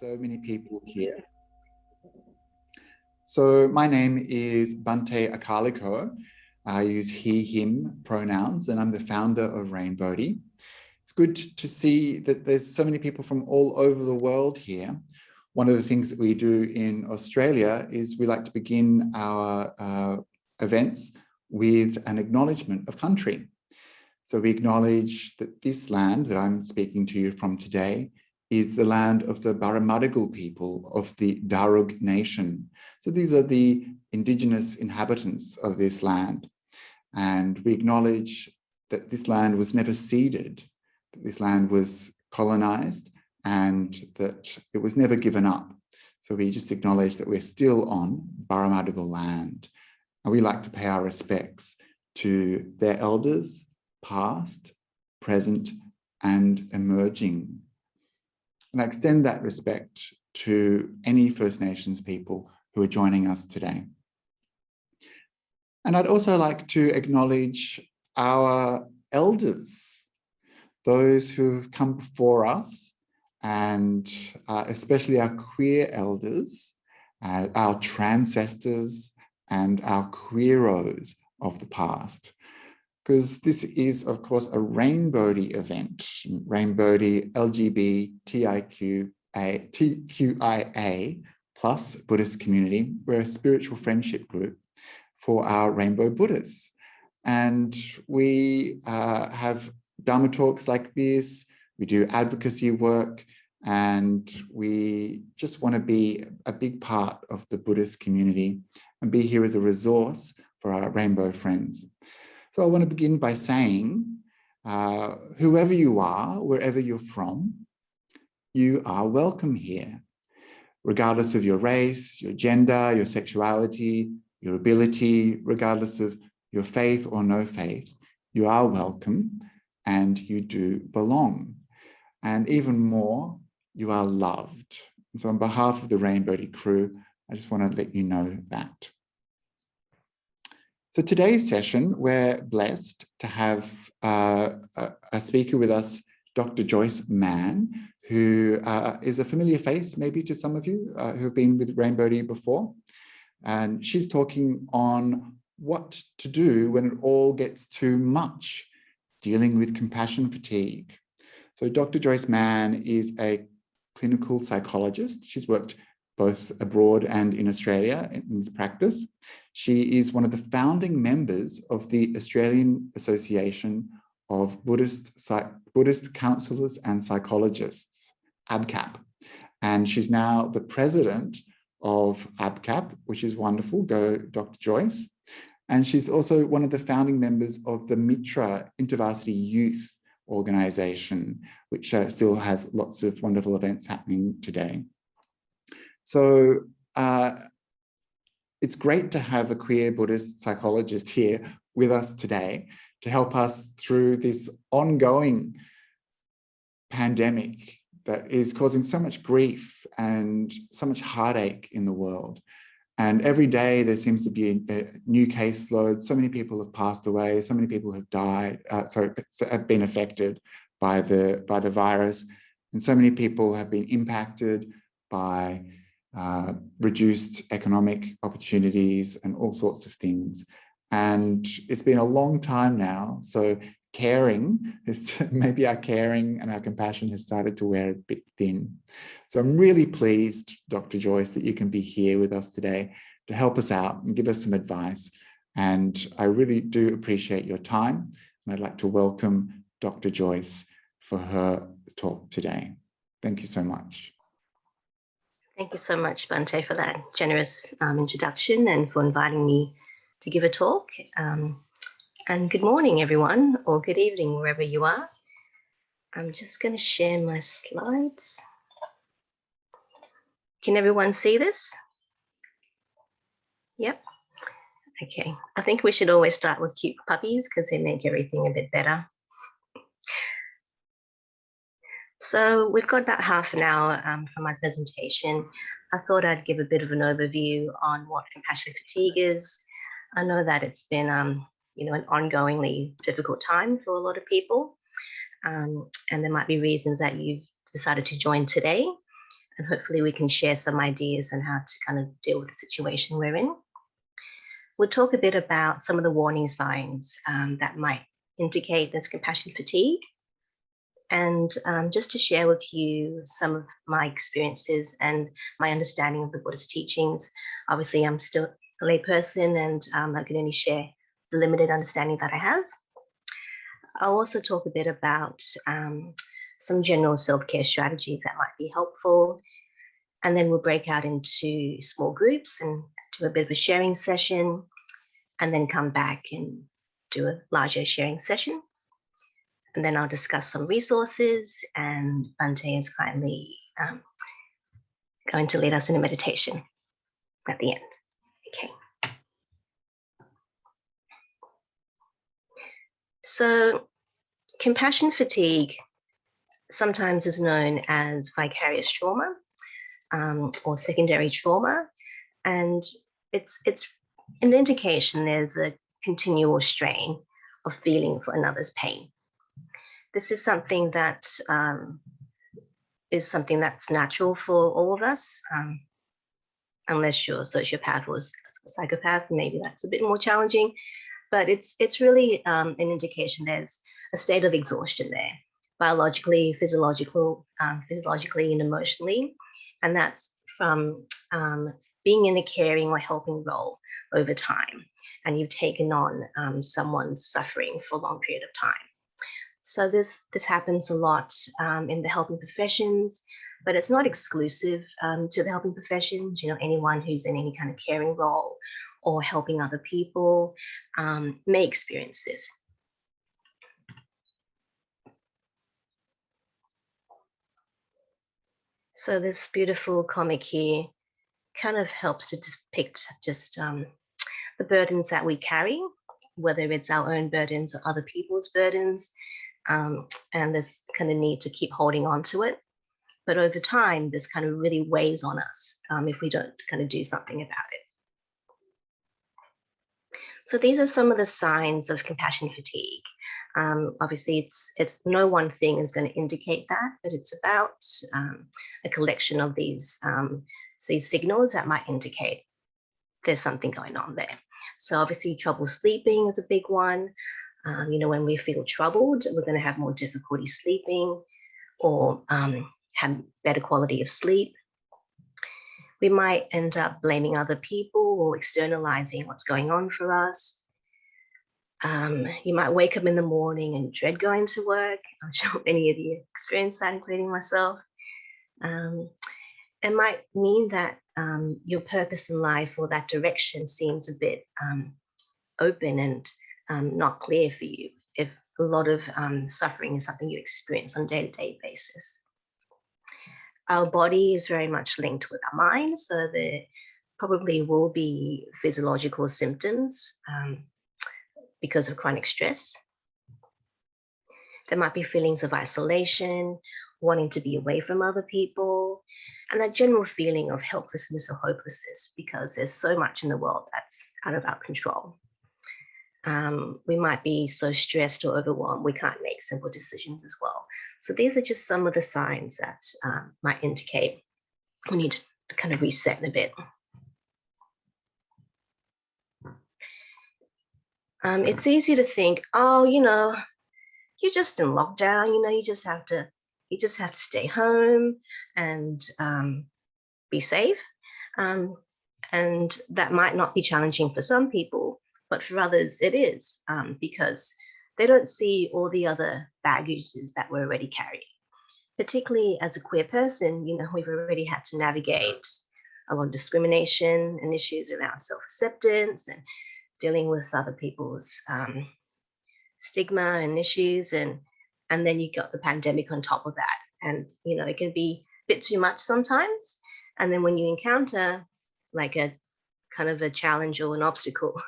So many people here. So my name is Bante Akaliko. I use he, him pronouns, and I'm the founder of Rainbodhi. It's good to see that there's so many people from all over the world here. One of the things that we do in Australia is we like to begin our events with an acknowledgement of country. So we acknowledge that this land that I'm speaking to you from today is the land of the Barramadigal people of the Darug Nation. So these are the indigenous inhabitants of this land. And we acknowledge that this land was never ceded, that this land was colonized, and that it was never given up. So we just acknowledge that we're still on Barramadigal land. And we like to pay our respects to their elders, past, present, and emerging. And I extend that respect to any First Nations people who are joining us today. And I'd also like to acknowledge our elders, those who have come before us, and especially our queer elders, our transcestors, and our queeros of the past. Because this is, of course, a Rainbodhi event, Rainbodhi LGBTQIA plus Buddhist community. We're a spiritual friendship group for our Rainbow Buddhists. And we have Dharma talks like this, we do advocacy work, and we just want to be a big part of the Buddhist community and be here as a resource for our Rainbow friends. So I want to begin by saying, whoever you are, wherever you're from, you are welcome here. Regardless of your race, your gender, your sexuality, your ability, regardless of your faith or no faith, you are welcome and you do belong. And even more, you are loved. And so on behalf of the Rainbodhi crew, I just want to let you know that. So today's session, we're blessed to have a speaker with us, Dr. Joyce Mann, who is a familiar face maybe to some of you who have been with Rainbodhi before. And she's talking on what to do when it all gets too much, dealing with compassion fatigue. So Dr. Joyce Mann is a clinical psychologist. She's worked both abroad and in Australia in this practice. She is one of the founding members of the Australian Association of Buddhist Counsellors and Psychologists, ABCAP. And she's now the president of ABCAP, which is wonderful. Go, Dr. Joyce. And she's also one of the founding members of the Mitra InterVarsity Youth Organisation, which still has lots of wonderful events happening today. So it's great to have a queer Buddhist psychologist here with us today to help us through this ongoing pandemic that is causing so much grief and so much heartache in the world. And every day there seems to be a new caseload. So many people have passed away. So many people have died, have been affected by the virus. And so many people have been impacted by reduced economic opportunities and all sorts of things. And it's been a long time now. So maybe our caring and our compassion has started to wear a bit thin. So I'm really pleased, Dr. Joyce, that you can be here with us today to help us out and give us some advice. And I really do appreciate your time. And I'd like to welcome Dr. Joyce for her talk today. Thank you so much. Thank you so much, Bante, for that generous introduction and for inviting me to give a talk. And good morning, everyone, or good evening, wherever you are. I'm just going to share my slides. Can everyone see this? Yep. Okay. I think we should always start with cute puppies because they make everything a bit better. So we've got about half an hour for my presentation. I thought I'd give a bit of an overview on what compassion fatigue is. I know that it's been, an ongoingly difficult time for a lot of people, and there might be reasons that you've decided to join today. and hopefully we can share some ideas on how to kind of deal with the situation we're in. We'll talk a bit about some of the warning signs that might indicate there's compassion fatigue, and just to share with you some of my experiences and my understanding of the Buddhist teachings. Obviously, I'm still a layperson, and I can only share the limited understanding that I have. I'll also talk a bit about some general self-care strategies that might be helpful. And then we'll break out into small groups and do a bit of a sharing session, and then come back and do a larger sharing session. And then I'll discuss some resources, and Bhante is kindly going to lead us in a meditation at the end. Okay. So compassion fatigue sometimes is known as vicarious trauma or secondary trauma, and it's an indication there's a continual strain of feeling for another's pain. This is something that that's natural for all of us, unless you're a sociopath or a psychopath, maybe that's a bit more challenging. But it's really an indication there's a state of exhaustion there, biologically, physiologically, and emotionally, and that's from being in a caring or helping role over time, and you've taken on someone's suffering for a long period of time. So this happens a lot in the helping professions, but it's not exclusive to the helping professions. You know, anyone who's in any kind of caring role or helping other people may experience this. So this beautiful comic here kind of helps to depict just the burdens that we carry, whether it's our own burdens or other people's burdens, and this kind of need to keep holding on to it. But over time, this kind of really weighs on us if we don't kind of do something about it. So these are some of the signs of compassion fatigue. Obviously, it's no one thing is going to indicate that, but it's about a collection of these signals that might indicate there's something going on there. So obviously, trouble sleeping is a big one. You know, when we feel troubled, we're going to have more difficulty sleeping or have better quality of sleep. We might end up blaming other people or externalizing what's going on for us. You might wake up in the morning and dread going to work. I'm sure many of you experience that, including myself. It might mean that your purpose in life or that direction seems a bit open and not clear for you if a lot of suffering is something you experience on a day-to-day basis. Our body is very much linked with our mind, so there probably will be physiological symptoms because of chronic stress. There might be feelings of isolation, wanting to be away from other people, and that general feeling of helplessness or hopelessness because there's so much in the world that's out of our control. We might be so stressed or overwhelmed we can't make simple decisions as well. So these are just some of the signs that might indicate we need to kind of reset a bit. It's easy to think, oh, you know, you're just in lockdown. You know, you just have to stay home and be safe. And that might not be challenging for some people, but for others it is because they don't see all the other baggages that we're already carrying. Particularly as a queer person, you know, we've already had to navigate a lot of discrimination and issues around self-acceptance and dealing with other people's stigma and issues, and then you got the pandemic on top of that, and you know it can be a bit too much sometimes. And then when you encounter like a kind of a challenge or an obstacle,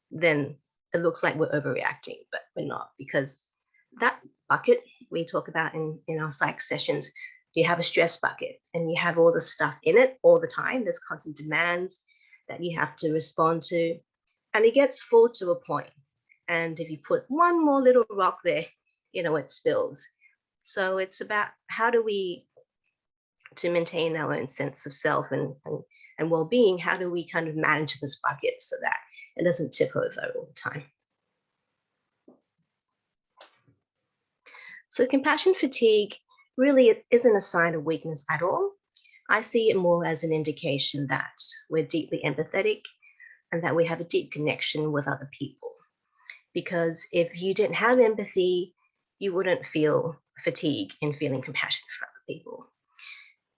then it looks like we're overreacting, but we're not, because that bucket we talk about in our psych sessions, you have a stress bucket and you have all the stuff in it all the time. There's constant demands that you have to respond to, and it gets full to a point. And if you put one more little rock there, you know, it spills. So it's about how do we to maintain our own sense of self and well-being, how do we kind of manage this bucket so that it doesn't tip over all the time? So compassion fatigue really isn't a sign of weakness at all. I see it more as an indication that we're deeply empathetic and that we have a deep connection with other people. Because if you didn't have empathy, you wouldn't feel fatigue in feeling compassion for other people.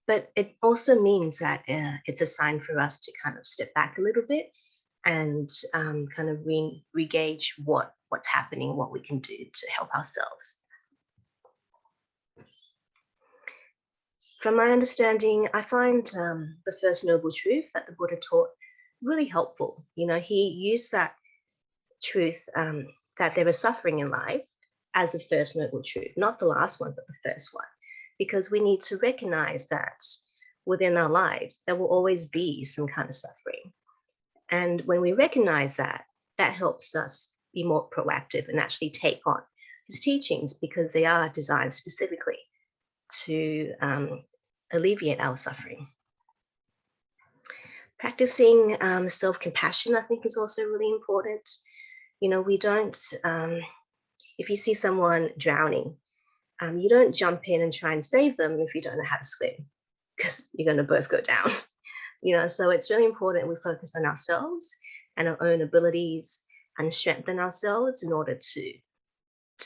But it also means that it's a sign for us to kind of step back a little bit and kind of re-gauge what's happening, what we can do to help ourselves. From my understanding, I find the first noble truth that the Buddha taught really helpful. You know, he used that truth that there is suffering in life as a first noble truth, not the last one, but the first one, because we need to recognize that within our lives, there will always be some kind of suffering. And when we recognize that, that helps us be more proactive and actually take on his teachings, because they are designed specifically to alleviate our suffering. Practicing self-compassion, I think, is also really important. You know, we don't, if you see someone drowning, you don't jump in and try and save them if you don't know how to swim, because you're going to both go down. You know, so it's really important we focus on ourselves and our own abilities and strengthen ourselves in order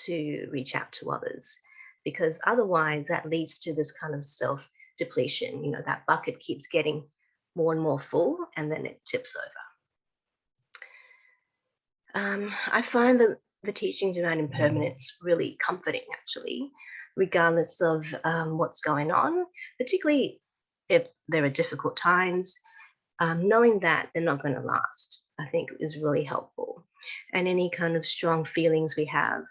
to reach out to others, because otherwise that leads to this kind of self-depletion. You know, that bucket keeps getting more and more full, and then it tips over. I find that the teachings around impermanence really comforting, actually, regardless of what's going on, particularly if there are difficult times. Knowing that they're not going to last, I think, is really helpful. And any kind of strong feelings we have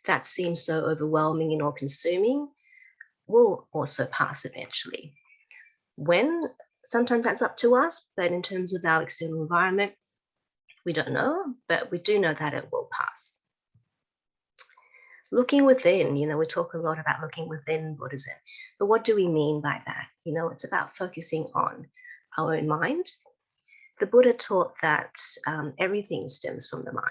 that seem so overwhelming and all-consuming will also pass eventually. When? Sometimes that's up to us, but in terms of our external environment, we don't know, but we do know that it will pass. Looking within, you know, we talk a lot about looking within Buddhism, but what do we mean by that? You know, it's about focusing on our own mind. The Buddha taught that everything stems from the mind.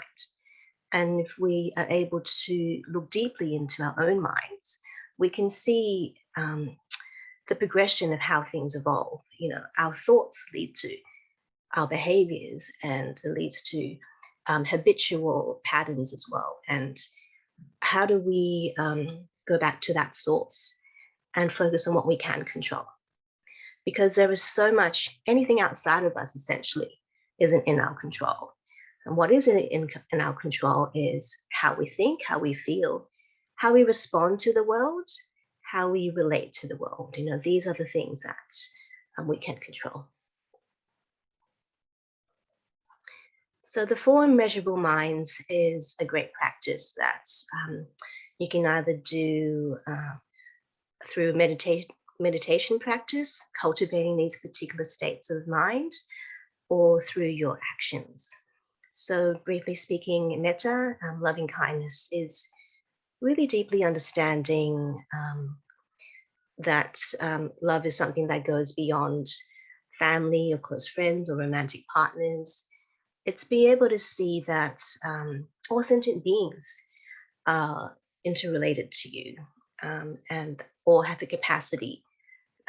And if we are able to look deeply into our own minds, we can see the progression of how things evolve. You know, our thoughts lead to our behaviors, and it leads to habitual patterns as well. And how do we go back to that source and focus on what we can control? Because there is so much, anything outside of us essentially isn't in our control. And what is in our control is how we think, how we feel, how we respond to the world, how we relate to the world. You know, these are the things that we can control. So the 4 Measurable Minds is a great practice that you can either do through meditation practice, cultivating these particular states of mind, or through your actions. So briefly speaking, metta, loving kindness, is really deeply understanding that love is something that goes beyond family or close friends or romantic partners. It's be able to see that all sentient beings are interrelated to you and all have the capacity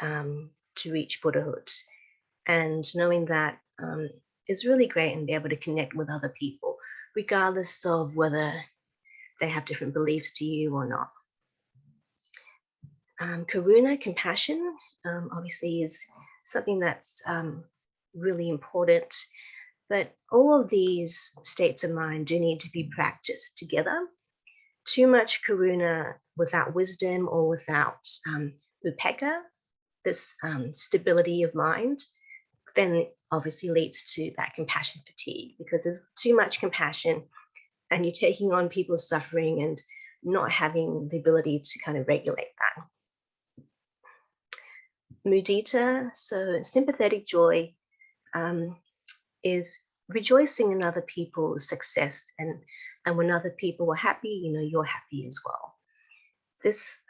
to reach Buddhahood. And knowing that is really great, and be able to connect with other people, regardless of whether they have different beliefs to you or not. Karuna, compassion, obviously is something that's really important, but all of these states of mind do need to be practiced together. Too much karuna without wisdom or without upekkha, this stability of mind, then obviously leads to that compassion fatigue, because there's too much compassion and you're taking on people's suffering and not having the ability to kind of regulate that. Mudita, so sympathetic joy, is rejoicing in other people's success, and when other people are happy, you know, you're happy as well. This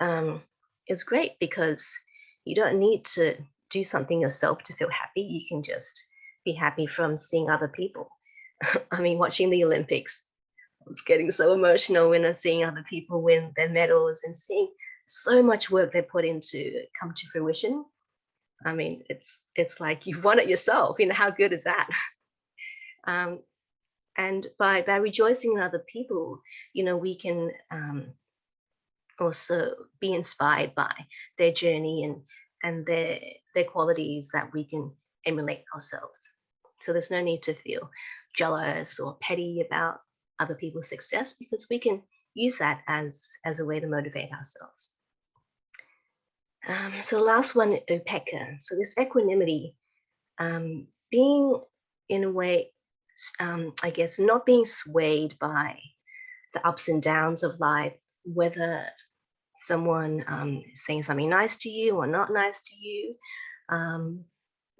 is great because You don't need to do something yourself to feel happy. You can just be happy from seeing other people. I mean, watching the Olympics, I was getting so emotional when I'm seeing other people win their medals and seeing so much work they put into come to fruition. I mean, it's like you've won it yourself. You know, how good is that? And by rejoicing in other people, you know, we can also be inspired by their journey and their qualities that we can emulate ourselves. So there's no need to feel jealous or petty about other people's success, because we can use that as a way to motivate ourselves. So the last one, upeka. So this equanimity, being in a way, I guess, not being swayed by the ups and downs of life, whether someone is saying something nice to you or not nice to you.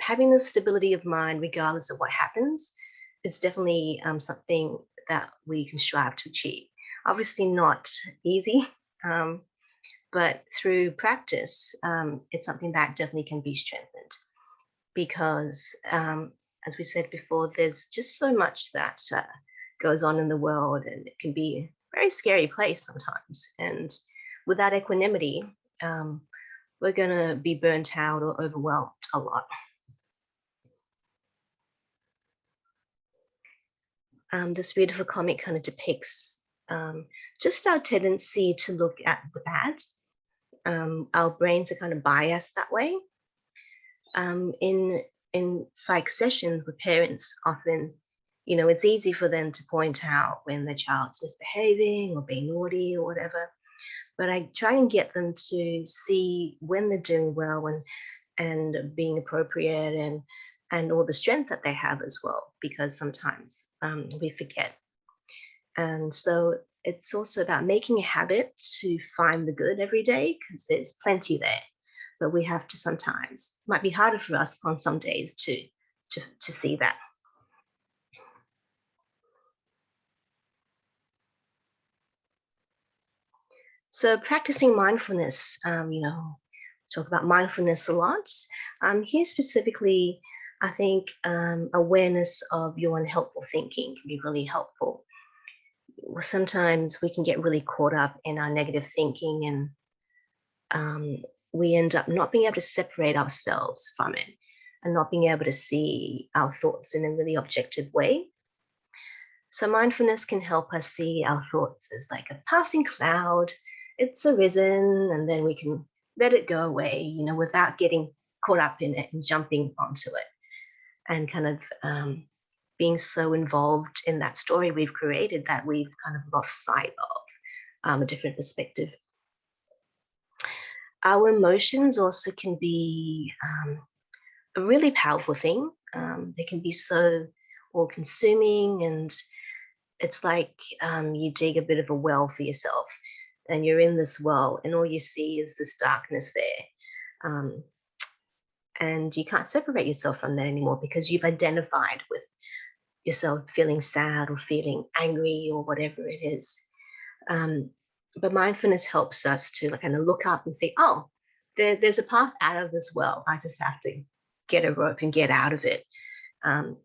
Having the stability of mind regardless of what happens is definitely something that we can strive to achieve. Obviously not easy, but through practice, it's something that definitely can be strengthened, because as we said before, there's just so much that goes on in the world, and it can be a very scary place sometimes. And without equanimity, we're going to be burnt out or overwhelmed a lot. This beautiful comic kind of depicts just our tendency to look at the bad. Our brains are kind of biased that way. In psych sessions with parents, often, you know, it's easy for them to point out when their child's misbehaving or being naughty or whatever. But I try and get them to see when they're doing well and being appropriate and all the strengths that they have as well, because sometimes we forget. And so it's also about making a habit to find the good every day, because there's plenty there. But we have to sometimes, might be harder for us on some days to see that. So practicing mindfulness, you know, talk about mindfulness a lot. Here specifically, I think awareness of your unhelpful thinking can be really helpful. Sometimes we can get really caught up in our negative thinking, and we end up not being able to separate ourselves from it and not being able to see our thoughts in a really objective way. So mindfulness can help us see our thoughts as like a passing cloud. It's arisen, and then we can let it go away, you know, without getting caught up in it and jumping onto it and kind of being so involved in that story we've created that we've kind of lost sight of a different perspective. Our emotions also can be a really powerful thing. They can be so all-consuming, and it's like you dig a bit of a well for yourself, and you're in this well, and all you see is this darkness there. And you can't separate yourself from that anymore, because you've identified with yourself feeling sad or feeling angry or whatever it is. But mindfulness helps us to kind of look up and say, oh, there's a path out of this well. I just have to get a rope and get out of it. And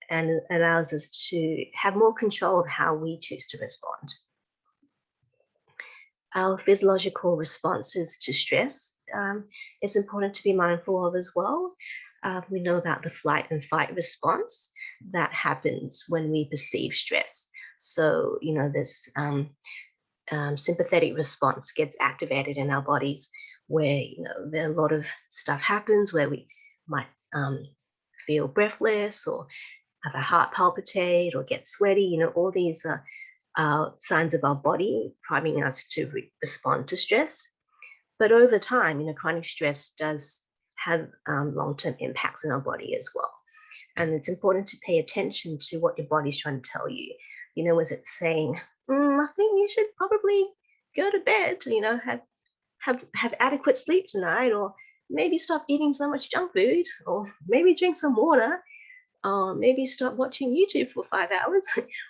it allows us to have more control of how we choose to respond. Our physiological responses to stress is important to be mindful of as well. We know about the flight and fight response that happens when we perceive stress. So, you know, this sympathetic response gets activated in our bodies, where, you know, there are a lot of stuff happens where we might feel breathless or have our heart palpitate or get sweaty. You know, all these are signs of our body priming us to respond to stress. But over time, you know, chronic stress does have long-term impacts on our body as well. And it's important to pay attention to what your body's trying to tell you. You know, is it saying, I think you should probably go to bed, you know, have adequate sleep tonight, or maybe stop eating so much junk food, or maybe drink some water, or maybe stop watching YouTube for 5 hours.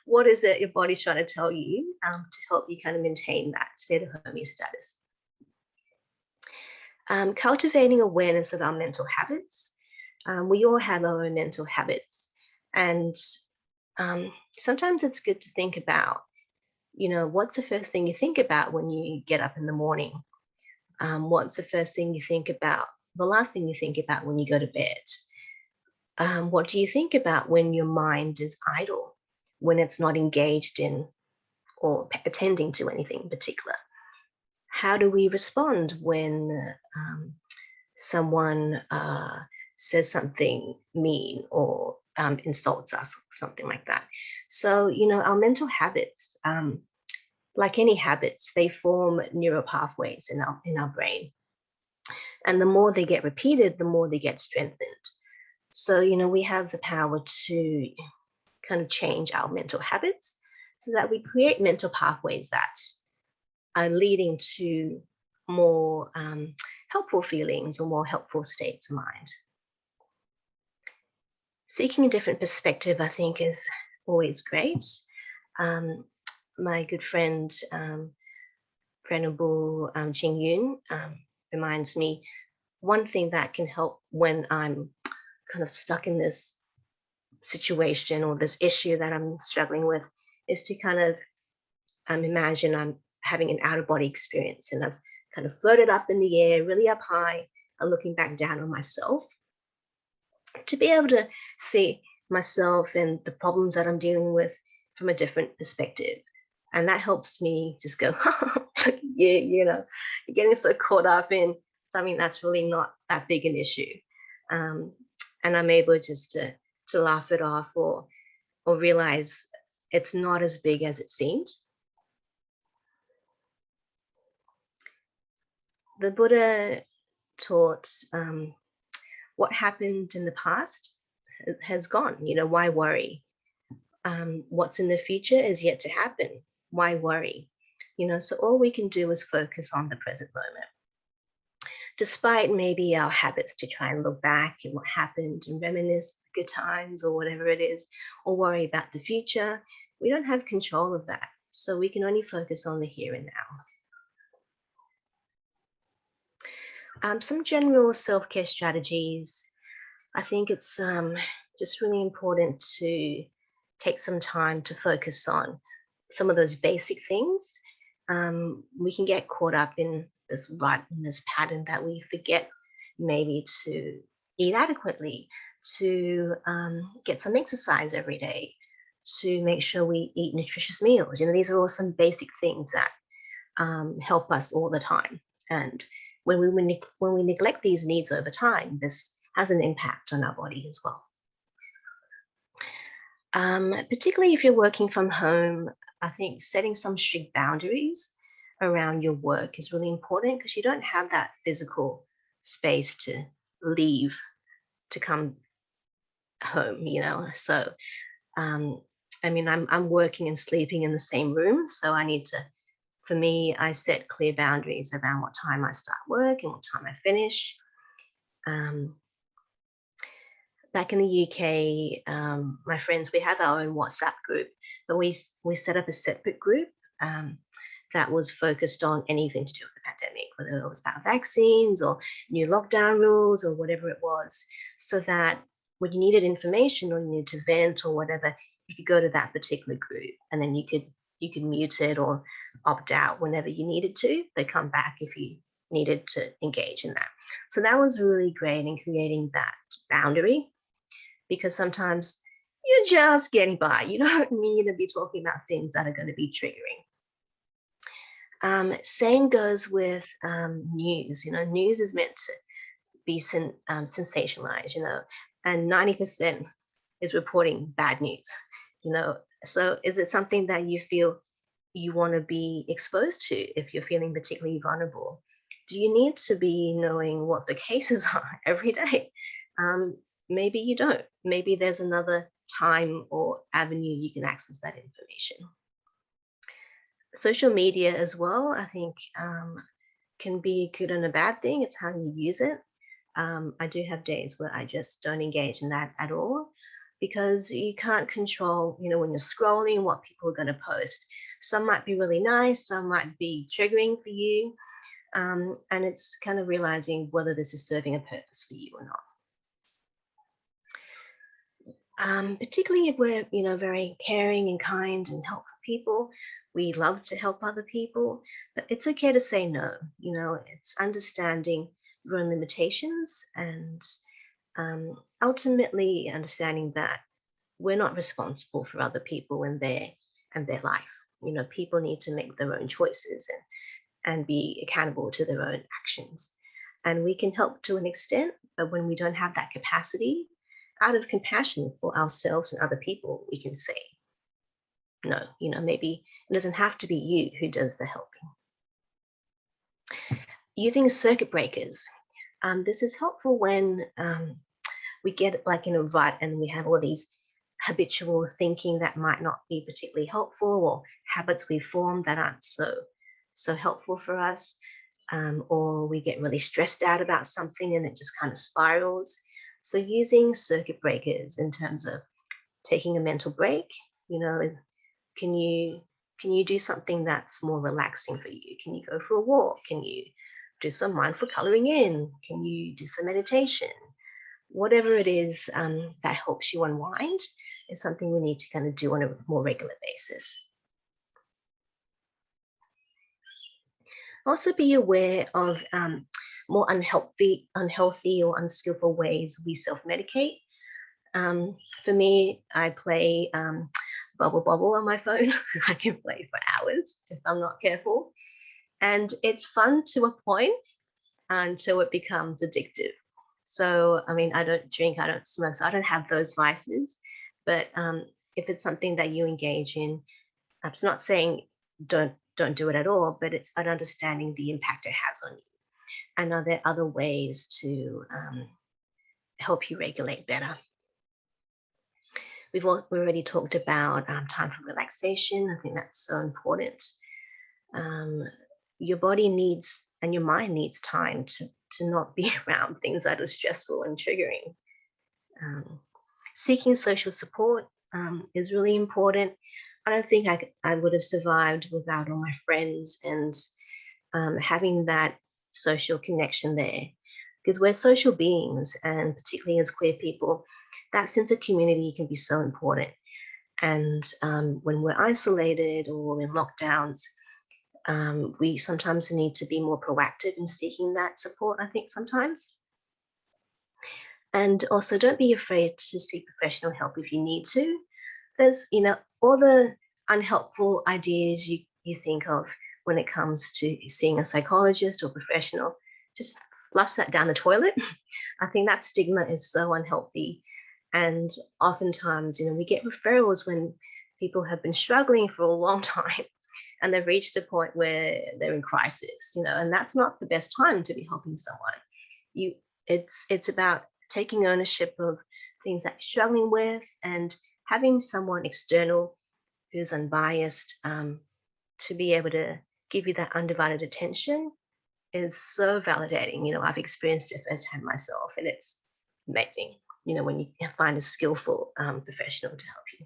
What is it your body's trying to tell you to help you kind of maintain that state of homeostasis? Cultivating awareness of our mental habits. We all have our own mental habits, and sometimes it's good to think about, what's the first thing you think about when you get up in the morning? What's the first thing you think about, the last thing you think about when you go to bed? What do you think about when your mind is idle, when it's not engaged in or attending to anything in particular? How do we respond when someone says something mean or insults us, something like that? So, our mental habits, like any habits, they form neural pathways in our brain. And the more they get repeated, the more they get strengthened. So, we have the power to kind of change our mental habits so that we create mental pathways that are leading to more helpful feelings or more helpful states of mind. Seeking a different perspective, I think, is always great. My good friend, Venerable Jing Yun, reminds me one thing that can help when I'm kind of stuck in this situation or this issue that I'm struggling with is to kind of imagine I'm having an out-of-body experience, and I've kind of floated up in the air, really up high, and looking back down on myself, to be able to see myself and the problems that I'm dealing with from a different perspective. And that helps me just go, yeah, you're getting so caught up in something that's really not that big an issue. And I'm able just to laugh it off or realize it's not as big as it seemed. The Buddha taught what happened in the past has gone. Why worry? What's in the future is yet to happen. Why worry? So all we can do is focus on the present moment. Despite maybe our habits to try and look back at what happened and reminisce good times or whatever it is, or worry about the future, we don't have control of that. So we can only focus on the here and now. Some general self-care strategies. I think it's just really important to take some time to focus on some of those basic things. We can get caught up in this pattern that we forget maybe to eat adequately, to get some exercise every day, to make sure we eat nutritious meals. These are all some basic things that help us all the time. And when we neglect these needs over time, this has an impact on our body as well. Particularly if you're working from home, I think setting some strict boundaries around your work is really important, because you don't have that physical space to leave to come home, So, I'm working and sleeping in the same room, so for me, I set clear boundaries around what time I start work and what time I finish. Back in the UK, my friends, we have our own WhatsApp group, but we set up a separate group that was focused on anything to do with the pandemic, whether it was about vaccines or new lockdown rules or whatever it was, so that when you needed information or you needed to vent or whatever, you could go to that particular group, and then you could mute it or opt out whenever you needed to, but come back if you needed to engage in that. So that was really great in creating that boundary, because sometimes you're just getting by. You don't need to be talking about things that are going to be triggering. Same goes with news. News is meant to be sensationalized, and 90% is reporting bad news, So is it something that you feel you want to be exposed to if you're feeling particularly vulnerable? Do you need to be knowing what the cases are every day? Maybe you don't. Maybe there's another time or avenue you can access that information. Social media as well, I think, can be a good and a bad thing. It's how you use it. I do have days where I just don't engage in that at all, because you can't control, when you're scrolling, what people are going to post. Some might be really nice, some might be triggering for you. And it's kind of realizing whether this is serving a purpose for you or not. Particularly if we're, very caring and kind and helpful people, we love to help other people, but it's okay to say no. It's understanding your own limitations and ultimately understanding that we're not responsible for other people and their life. People need to make their own choices and be accountable to their own actions. And we can help to an extent, but when we don't have that capacity, out of compassion for ourselves and other people, we can say no. Maybe it doesn't have to be you who does the helping. Using circuit breakers. This is helpful when we get like in a rut and we have all these habitual thinking that might not be particularly helpful, or habits we form that aren't so helpful for us, or we get really stressed out about something and it just kind of spirals. So using circuit breakers in terms of taking a mental break, can you do something that's more relaxing for you? Can you go for a walk? Can you do some mindful coloring in? Can you do some meditation? Whatever it is that helps you unwind is something we need to kind of do on a more regular basis. Also be aware of more unhealthy or unskillful ways we self-medicate. For me, I play Bubble on my phone. I can play for hours if I'm not careful. And it's fun to a point until it becomes addictive. So, I don't drink, I don't smoke, so I don't have those vices. But if it's something that you engage in, it's not saying don't do it at all, but it's about understanding the impact it has on you. And are there other ways to help you regulate better? We've already talked about time for relaxation. I think that's so important. Your body needs and your mind needs time to not be around things that are stressful and triggering. Seeking social support is really important. I don't think I would have survived without all my friends and having that social connection there, because we're social beings, and particularly as queer people, that sense of community can be so important. And when we're isolated or in lockdowns, we sometimes need to be more proactive in seeking that support, I think, sometimes. And also, don't be afraid to seek professional help if you need to. There's, all the unhelpful ideas you think of when it comes to seeing a psychologist or professional, just flush that down the toilet. I think that stigma is so unhealthy. And oftentimes, we get referrals when people have been struggling for a long time and they've reached a point where they're in crisis, and that's not the best time to be helping someone. It's about taking ownership of things that you're struggling with and having someone external who's unbiased to be able to give you that undivided attention is so validating. I've experienced it firsthand myself, and it's amazing, when you find a skillful professional to help you.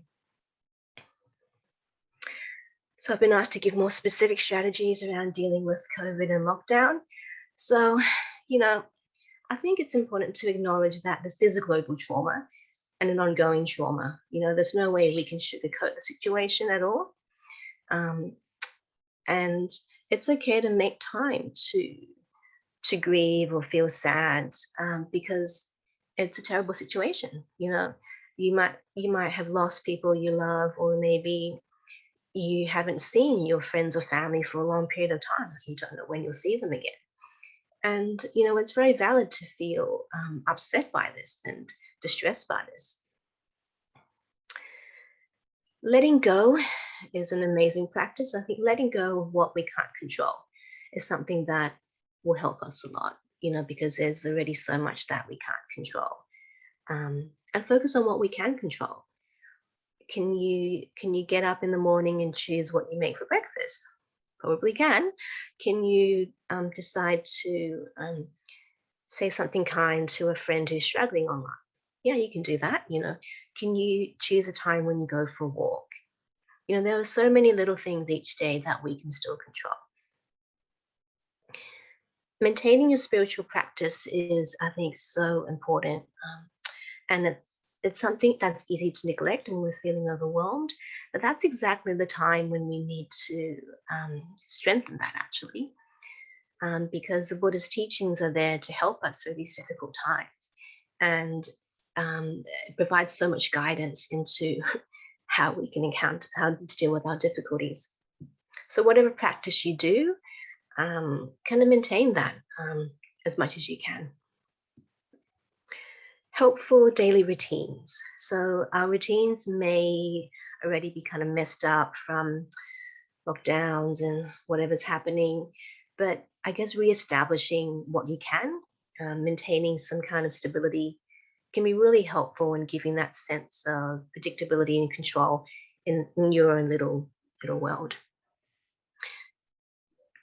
So I've been asked to give more specific strategies around dealing with COVID and lockdown. So, I think it's important to acknowledge that this is a global trauma and an ongoing trauma. There's no way we can sugarcoat the situation at all. And it's okay to make time to grieve or feel sad because it's a terrible situation. You might have lost people you love, or maybe you haven't seen your friends or family for a long period of time. You don't know when you'll see them again. And, it's very valid to feel upset by this and distressed by this. Letting go is an amazing practice. I think letting go of what we can't control is something that will help us a lot, because there's already so much that we can't control. And focus on what we can control. Can you get up in the morning and choose what you make for breakfast? Probably can. Can you decide to say something kind to a friend who's struggling online? Yeah, you can do that. Can you choose a time when you go for a walk? There are so many little things each day that we can still control. maintaining your spiritual practice is, I think, so important. And it's something that's easy to neglect when we're feeling overwhelmed. But that's exactly the time when we need to strengthen that, actually. Because the Buddha's teachings are there to help us through these difficult times. And it provides so much guidance into how we can encounter, how to deal with our difficulties. So whatever practice you do, kind of maintain that as much as you can. Helpful daily routines. So our routines may already be kind of messed up from lockdowns and whatever's happening, but I guess reestablishing what you can, maintaining some kind of stability can be really helpful in giving that sense of predictability and control in your own little world.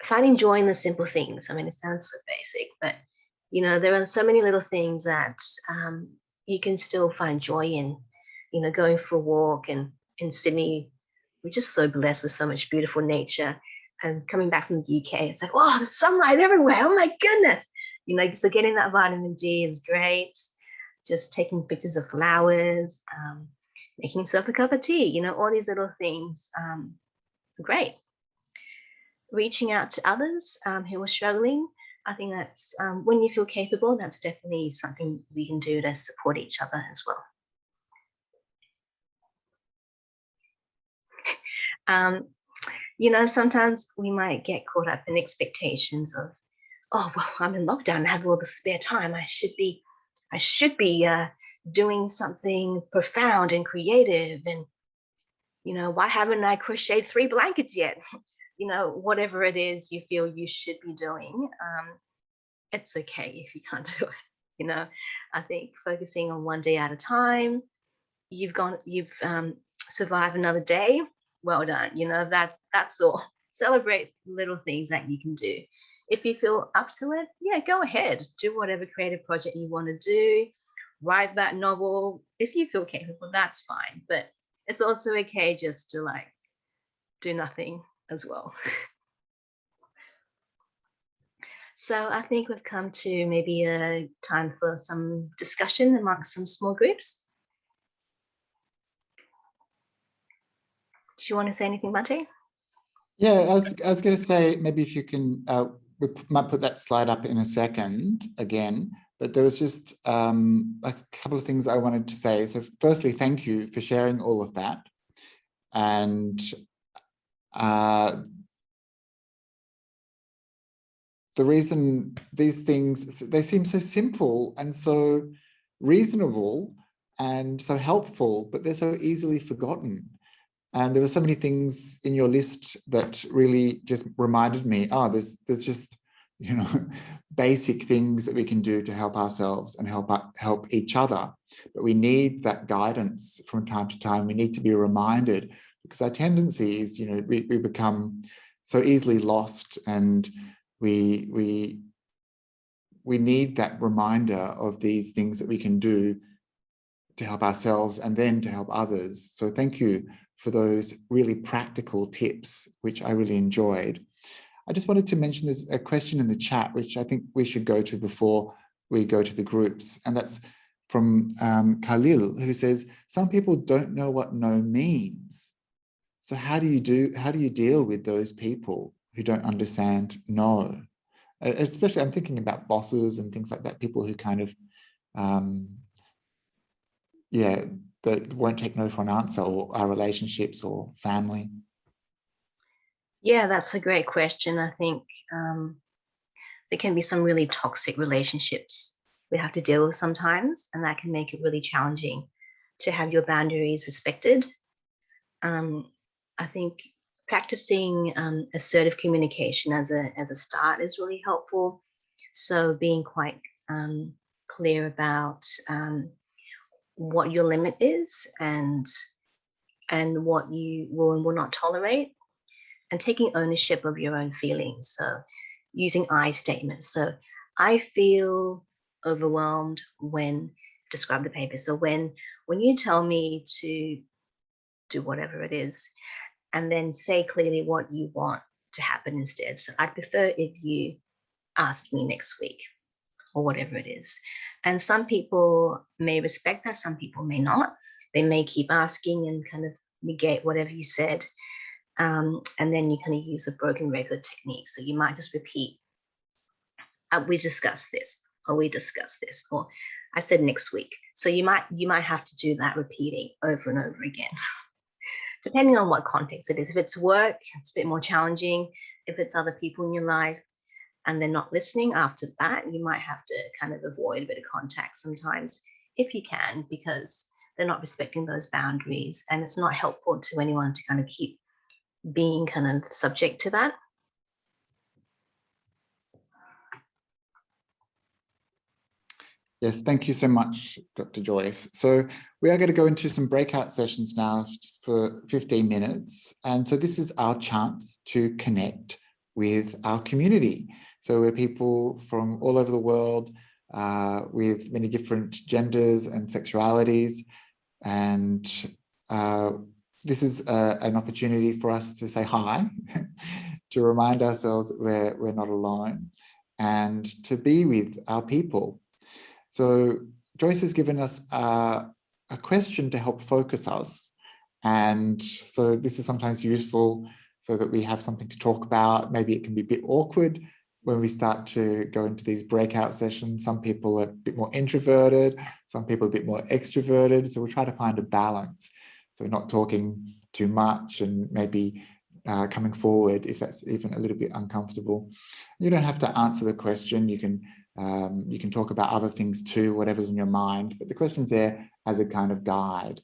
Finding joy in the simple things. I mean, it sounds so basic, but you know, there are so many little things that you can still find joy in. You know, going for a walk, and in Sydney, we're just so blessed with so much beautiful nature. And coming back from the UK, it's like, oh, the sunlight everywhere. Oh my goodness. You know, so getting that vitamin D is great. Just taking pictures of flowers, making yourself a cup of tea, you know, all these little things. Great. Reaching out to others who are struggling. I think that's when you feel capable, that's definitely something we can do to support each other as well. You know, sometimes we might get caught up in expectations of, oh, well, I'm in lockdown and have all the spare time. I should be doing something profound and creative. And, you know, why haven't I crocheted 3 blankets yet? You know, whatever it is you feel you should be doing, it's okay if you can't do it. You know, I think focusing on one day at a time, you've survived another day. Well done. You know, that's all. Celebrate little things that you can do. If you feel up to it, yeah, go ahead. Do whatever creative project you want to do. Write that novel. If you feel capable, that's fine. But it's also okay just to like do nothing as well. So I think we've come to maybe a time for some discussion amongst some small groups. Do you want to say anything, Bhante? Yeah, I was going to say, maybe if you can, we might put that slide up in a second again, but there was just a couple of things I wanted to say. So firstly, thank you for sharing all of that. And the reason these things, they seem so simple and so reasonable and so helpful, but they're so easily forgotten. And there were so many things in your list that really just reminded me, oh, there's just, you know, basic things that we can do to help ourselves and help each other. But we need that guidance from time to time. We need to be reminded, because our tendency is, you know, we become so easily lost, and we need that reminder of these things that we can do to help ourselves and then to help others. So thank you for those really practical tips, which I really enjoyed. I just wanted to mention there's a question in the chat, which I think we should go to before we go to the groups. And that's from Khalil, who says, some people don't know what no means. So how do you deal with those people who don't understand no? Especially, I'm thinking about bosses and things like that, people who kind of, that won't take no for an answer, or our relationships or family. Yeah, that's a great question. I think there can be some really toxic relationships we have to deal with sometimes, and that can make it really challenging to have your boundaries respected. I think practicing assertive communication as a start is really helpful. So being quite clear about what your limit is and what you will and will not tolerate, and taking ownership of your own feelings. So using I statements. So I feel overwhelmed when, describe the paper. So when you tell me to do whatever it is, and then say clearly what you want to happen instead. So I'd prefer if you ask me next week, or whatever it is. And some people may respect that, some people may not. They may keep asking and kind of negate whatever you said. And then you kind of use a broken record technique. So you might just repeat, we discussed this, or we discussed this, or I said next week. So you might have to do that repeating over and over again, depending on what context it is. If it's work, it's a bit more challenging. If it's other people in your life and they're not listening after that, you might have to kind of avoid a bit of contact sometimes if you can, because they're not respecting those boundaries, and it's not helpful to anyone to kind of keep being kind of subject to that. Yes, thank you so much, Dr. Joyce. So we are going to go into some breakout sessions now just for 15 minutes. And so this is our chance to connect with our community. So we're people from all over the world with many different genders and sexualities. And this is an opportunity for us to say hi, to remind ourselves that we're not alone, and to be with our people. So Joyce has given us a question to help focus us. And so this is sometimes useful so that we have something to talk about. Maybe it can be a bit awkward when we start to go into these breakout sessions. Some people are a bit more introverted, some people are a bit more extroverted. So we'll try to find a balance. So not talking too much and maybe coming forward if that's even a little bit uncomfortable. You don't have to answer the question. You can talk about other things too, whatever's in your mind, but the question's there as a kind of guide.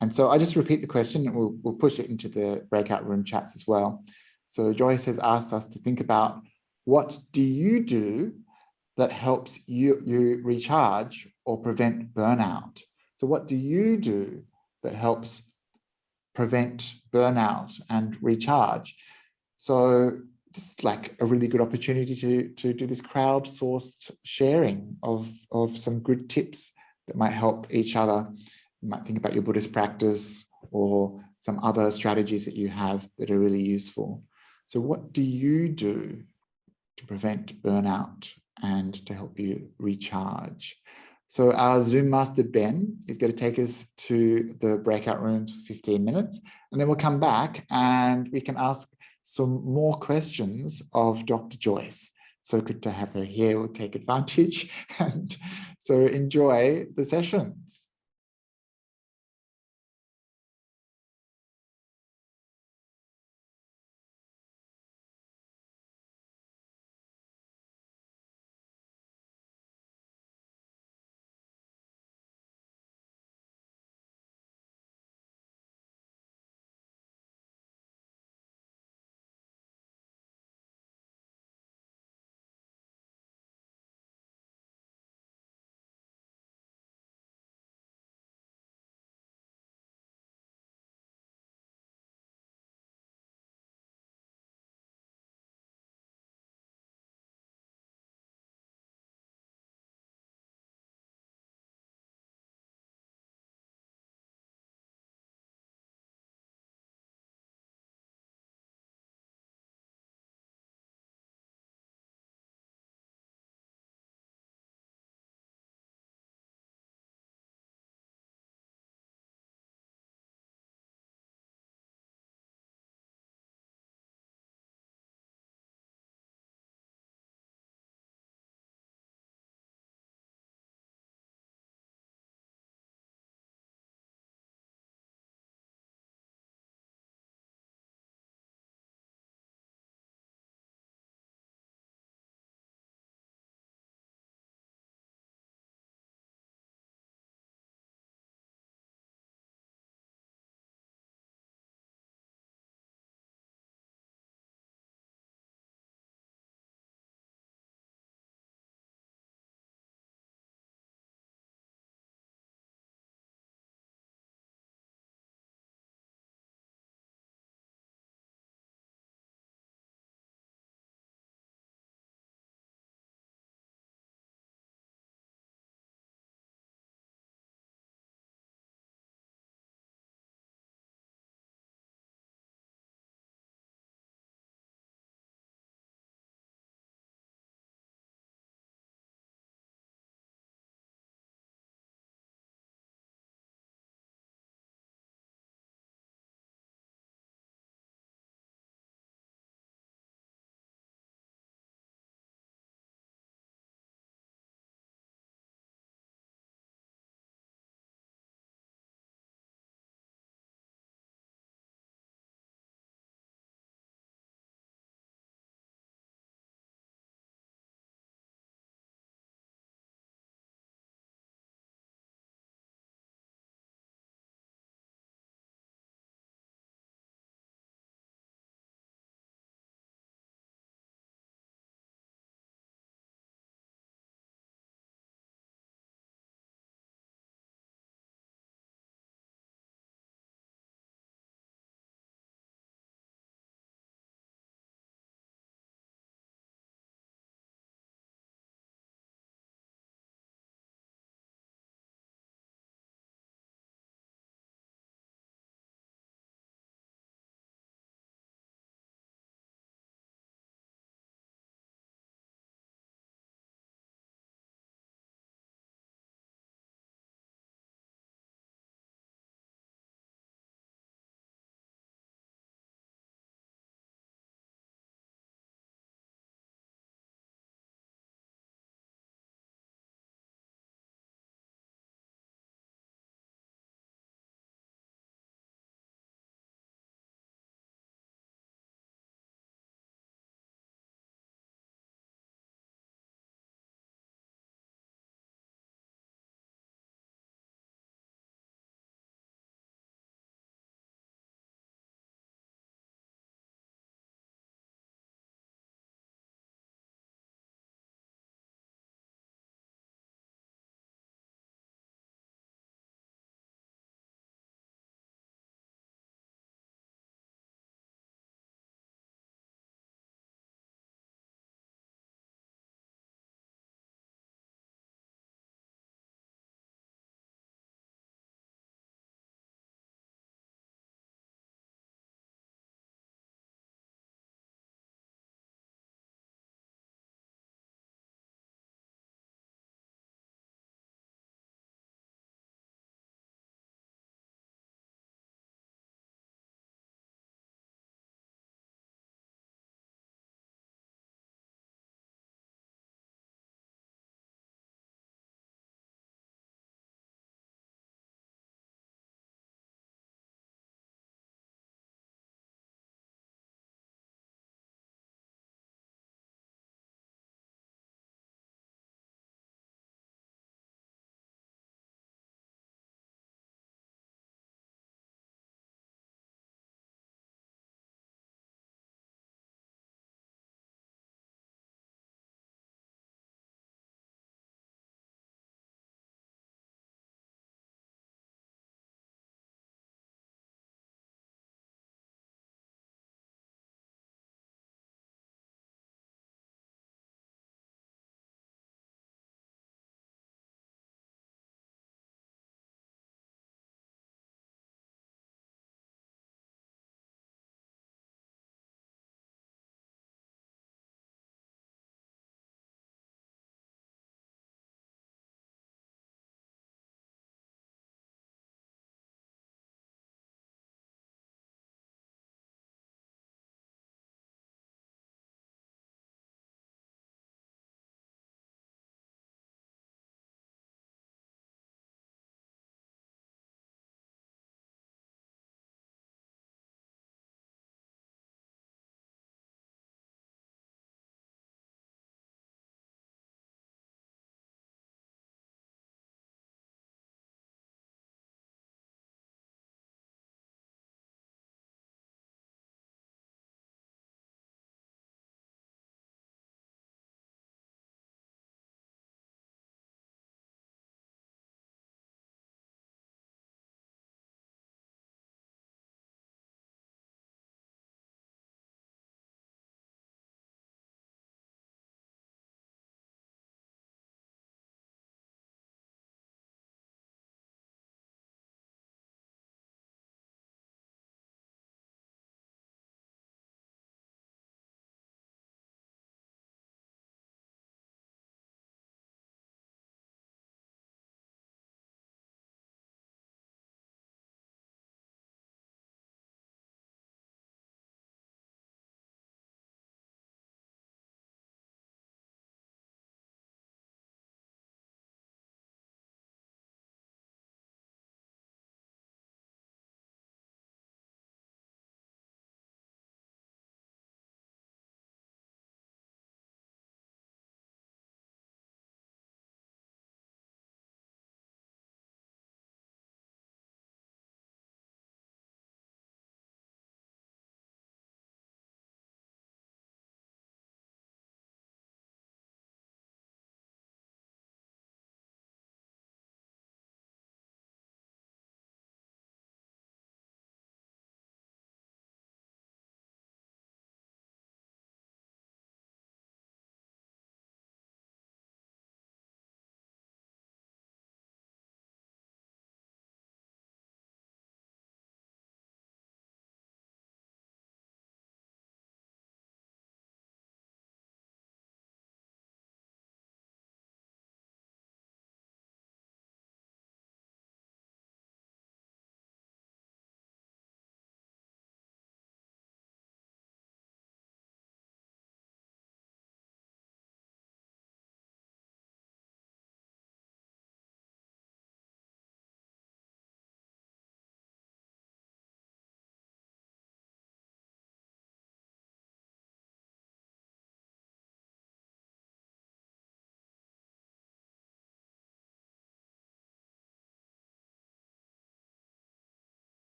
And so I just repeat the question and we'll push it into the breakout room chats as well. So Joyce has asked us to think about, what do you do that helps you recharge or prevent burnout? So what do you do that helps prevent burnout and recharge? So this is like a really good opportunity to do this crowdsourced sharing of some good tips that might help each other. You might think about your Buddhist practice or some other strategies that you have that are really useful. So what do you do to prevent burnout and to help you recharge? So our Zoom master, Ben, is going to take us to the breakout rooms for 15 minutes, and then we'll come back and we can ask some more questions of Dr. Joyce. So good to have her here. We'll take advantage. And so enjoy the sessions.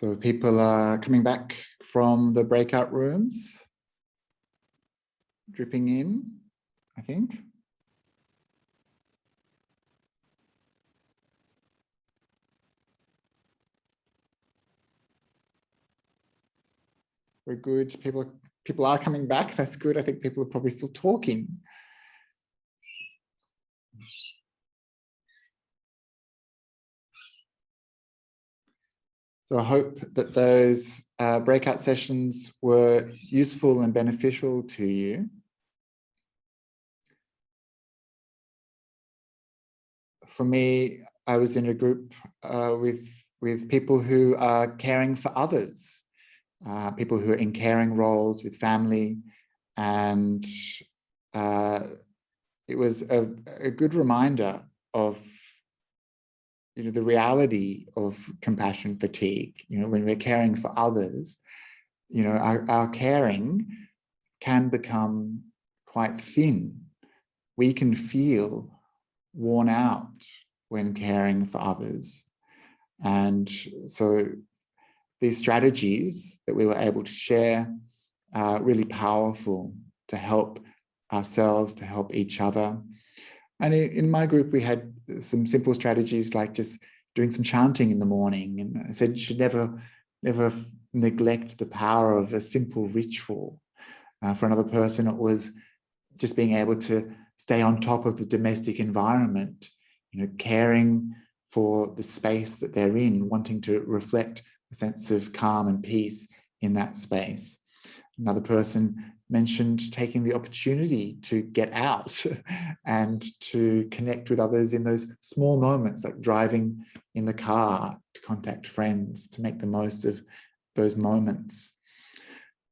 So people are coming back from the breakout rooms, dripping in, I think. Very good. People are coming back. That's good. I think people are probably still talking. So I hope that those breakout sessions were useful and beneficial to you. For me, I was in a group with people who are caring for others, people who are in caring roles with family, and it was a good reminder of the reality of compassion fatigue. When we're caring for others, our caring can become quite thin. We can feel worn out when caring for others. And so these strategies that we were able to share are really powerful to help ourselves, to help each other. And in my group, we had some simple strategies like just doing some chanting in the morning. And I said you should never neglect the power of a simple ritual. For another person, it was just being able to stay on top of the domestic environment, caring for the space that they're in, wanting to reflect a sense of calm and peace in that space. Another person mentioned taking the opportunity to get out and to connect with others in those small moments, like driving in the car, to contact friends, to make the most of those moments.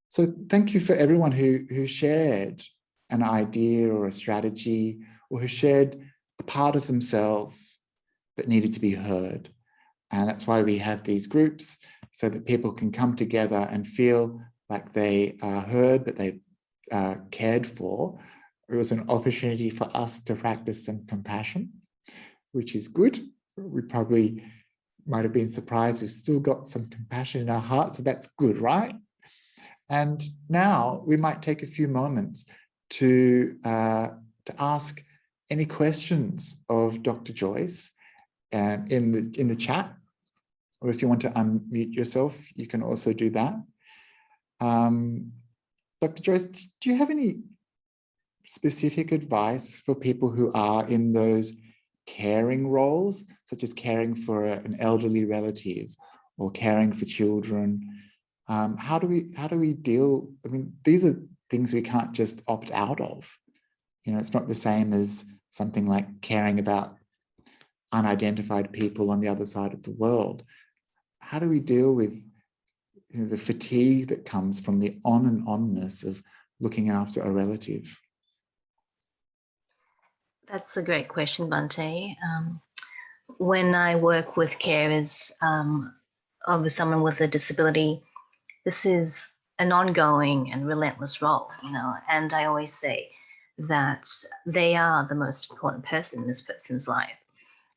So thank you for everyone who shared an idea or a strategy, or who shared a part of themselves that needed to be heard. And that's why we have these groups, so that people can come together and feel like they are heard, that they are cared for. It was an opportunity for us to practice some compassion, which is good. We probably might have been surprised we've still got some compassion in our hearts, so that's good, right? And now we might take a few moments to ask any questions of Dr. Joyce in the chat, or if you want to unmute yourself, you can also do that. Dr. Joyce, do you have any specific advice for people who are in those caring roles, such as caring for an elderly relative or caring for children? How do we deal? I mean, these are things we can't just opt out of. It's not the same as something like caring about unidentified people on the other side of the world. How do we deal with the fatigue that comes from the on and onness of looking after a relative? That's a great question, Bante. When I work with carers of someone with a disability, this is an ongoing and relentless role, and I always say that they are the most important person in this person's life.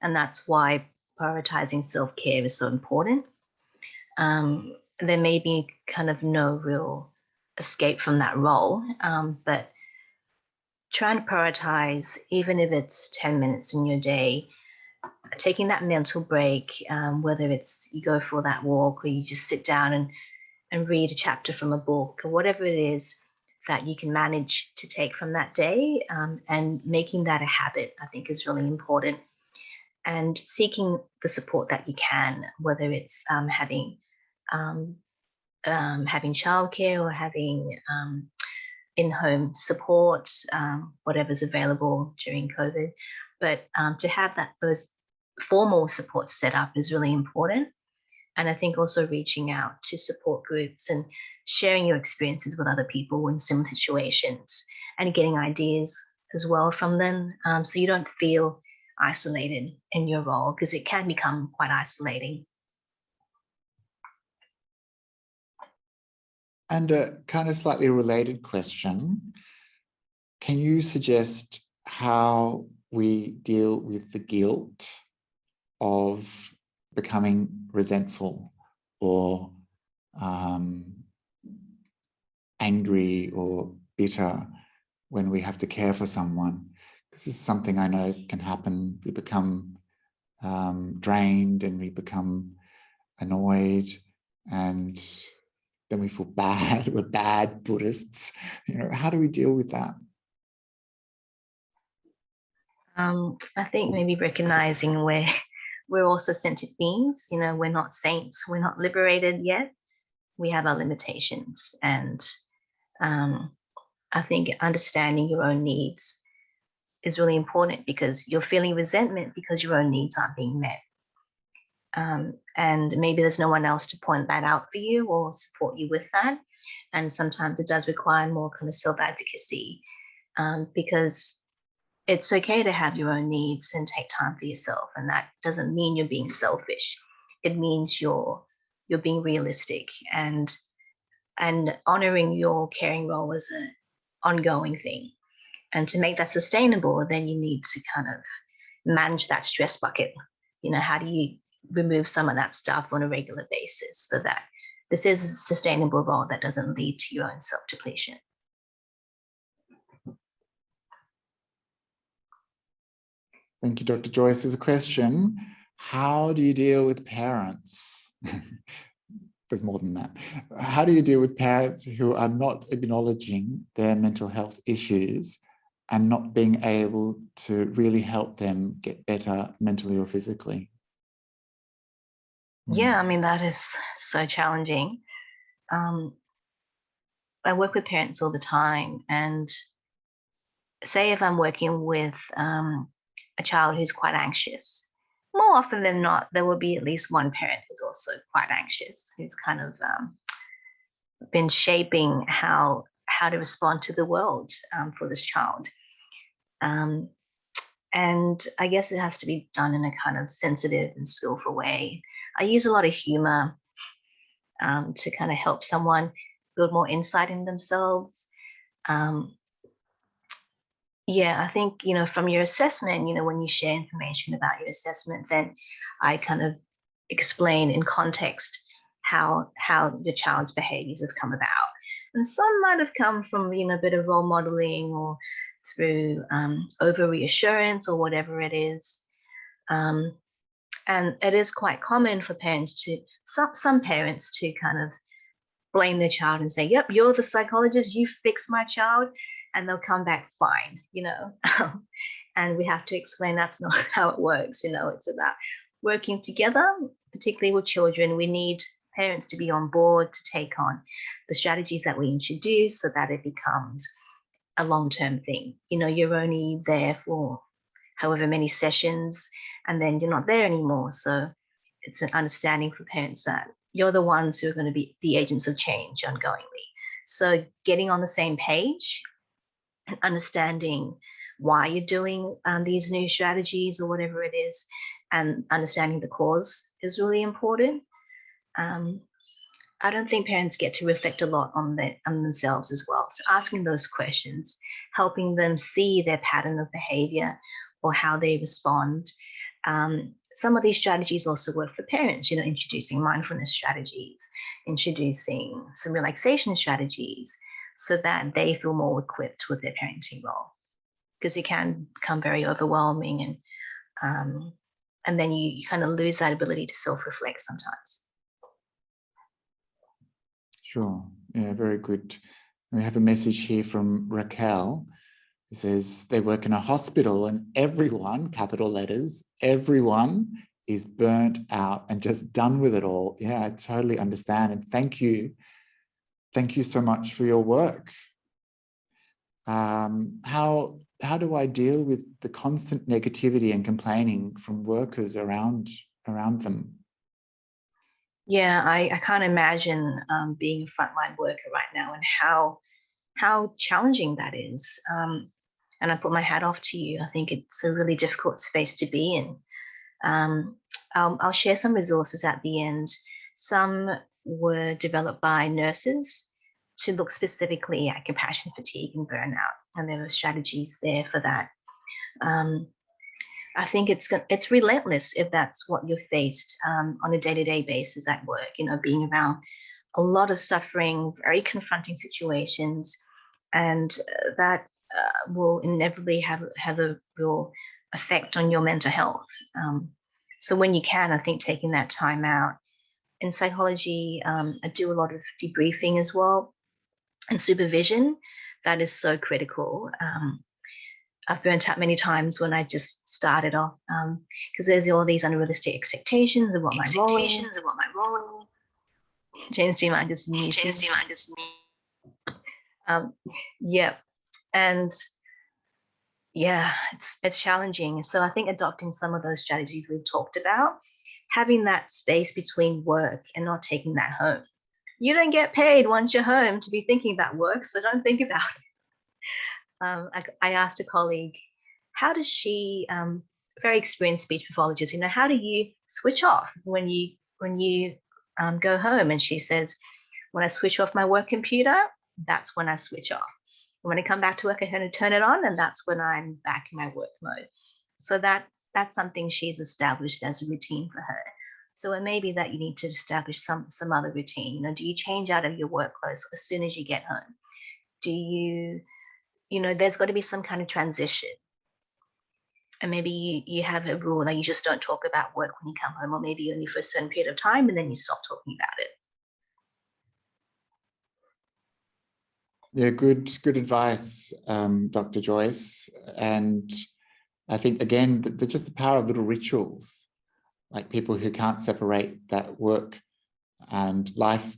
And that's why prioritizing self-care is so important. There may be kind of no real escape from that role, but trying to prioritize, even if it's 10 minutes in your day, taking that mental break, whether it's you go for that walk or you just sit down and read a chapter from a book, or whatever it is that you can manage to take from that day, and making that a habit, I think, is really important. And seeking the support that you can, whether it's having childcare or having in-home support, whatever's available during COVID. But to have those formal supports set up is really important. And I think also reaching out to support groups and sharing your experiences with other people in similar situations and getting ideas as well from them, so you don't feel isolated in your role, because it can become quite isolating. And a kind of slightly related question, can you suggest how we deal with the guilt of becoming resentful or angry or bitter when we have to care for someone. This is something I know can happen. We become drained and we become annoyed, and then we feel bad. We're bad Buddhists. How do we deal with that? I think maybe recognizing we're also sentient beings. We're not saints. We're not liberated yet. We have our limitations, and I think understanding your own needs is really important, because you're feeling resentment because your own needs aren't being met. And maybe there's no one else to point that out for you or support you with that. And sometimes it does require more kind of self-advocacy, because it's okay to have your own needs and take time for yourself. And that doesn't mean you're being selfish. It means you're being realistic and honoring your caring role as an ongoing thing. And to make that sustainable, then you need to kind of manage that stress bucket. How do you remove some of that stuff on a regular basis so that this is a sustainable role that doesn't lead to your own self-depletion? Thank you, Dr. Joyce. There's a question. How do you deal with parents? There's more than that. How do you deal with parents who are not acknowledging their mental health issues and not being able to really help them get better mentally or physically? Yeah, I mean, that is so challenging. I work with parents all the time, and say if I'm working with a child who's quite anxious, more often than not, there will be at least one parent who's also quite anxious, who's kind of been shaping how to respond to the world for this child. And I guess it has to be done in a kind of sensitive and skillful way. I use a lot of humor to kind of help someone build more insight in themselves. Yeah, I think, from your assessment, when you share information about your assessment, then I kind of explain in context how your child's behaviors have come about. And some might have come from, a bit of role modeling or through over reassurance or whatever it is. And it is quite common for parents some parents to kind of blame their child and say, yep, you're the psychologist, you fix my child, and they'll come back fine, and we have to explain that's not how it works. It's about working together, particularly with children. We need parents to be on board to take on the strategies that we introduce so that it becomes a long-term thing. You're only there for however many sessions, and then you're not there anymore. So it's an understanding for parents that you're the ones who are going to be the agents of change ongoingly. So getting on the same page and understanding why you're doing these new strategies or whatever it is, and understanding the cause is really important. I don't think parents get to reflect a lot on themselves as well. So asking those questions, helping them see their pattern of behavior or how they respond. Some of these strategies also work for parents, introducing mindfulness strategies, introducing some relaxation strategies, so that they feel more equipped with their parenting role, because it can become very overwhelming, and then you kind of lose that ability to self-reflect sometimes. Sure. Yeah, very good. We have a message here from Raquel. It says they work in a hospital and everyone, capital letters, everyone is burnt out and just done with it all. Yeah, I totally understand. And thank you. Thank you so much for your work. How do I deal with the constant negativity and complaining from workers around them? Yeah, I can't imagine being a frontline worker right now and how challenging that is. And I put my hat off to you. I think it's a really difficult space to be in. I'll share some resources at the end. Some were developed by nurses to look specifically at compassion fatigue and burnout, and there were strategies there for that. I think it's relentless if that's what you're faced on a day-to-day basis at work, you know, being around a lot of suffering, very confronting situations, and that will inevitably have a real effect on your mental health. So when you can, I think taking that time out. In psychology, I do a lot of debriefing as well, and supervision. That is so critical. I've burnt out many times when I just started off because there's all these unrealistic expectations of what my role is. James, do you mind just muting? Yeah, and yeah, it's challenging. So I think adopting some of those strategies we've talked about, having that space between work and not taking that home. You don't get paid once you're home to be thinking about work, so don't think about it. I asked a colleague, how does she, very experienced speech pathologist, you know, how do you switch off when you go home? And she says, when I switch off my work computer, that's when I switch off. When I come back to work, I turn it on, and that's when I'm back in my work mode. So that's something she's established as a routine for her. So it may be that you need to establish some other routine. You know, do you change out of your work clothes as soon as you get home? Do you, you know, there's got to be some kind of transition. And maybe you have a rule that you just don't talk about work when you come home, or maybe only for a certain period of time, and then you stop talking about it. Yeah, good advice, Dr. Joyce. And I think, again, just the power of little rituals, like people who can't separate that work and life,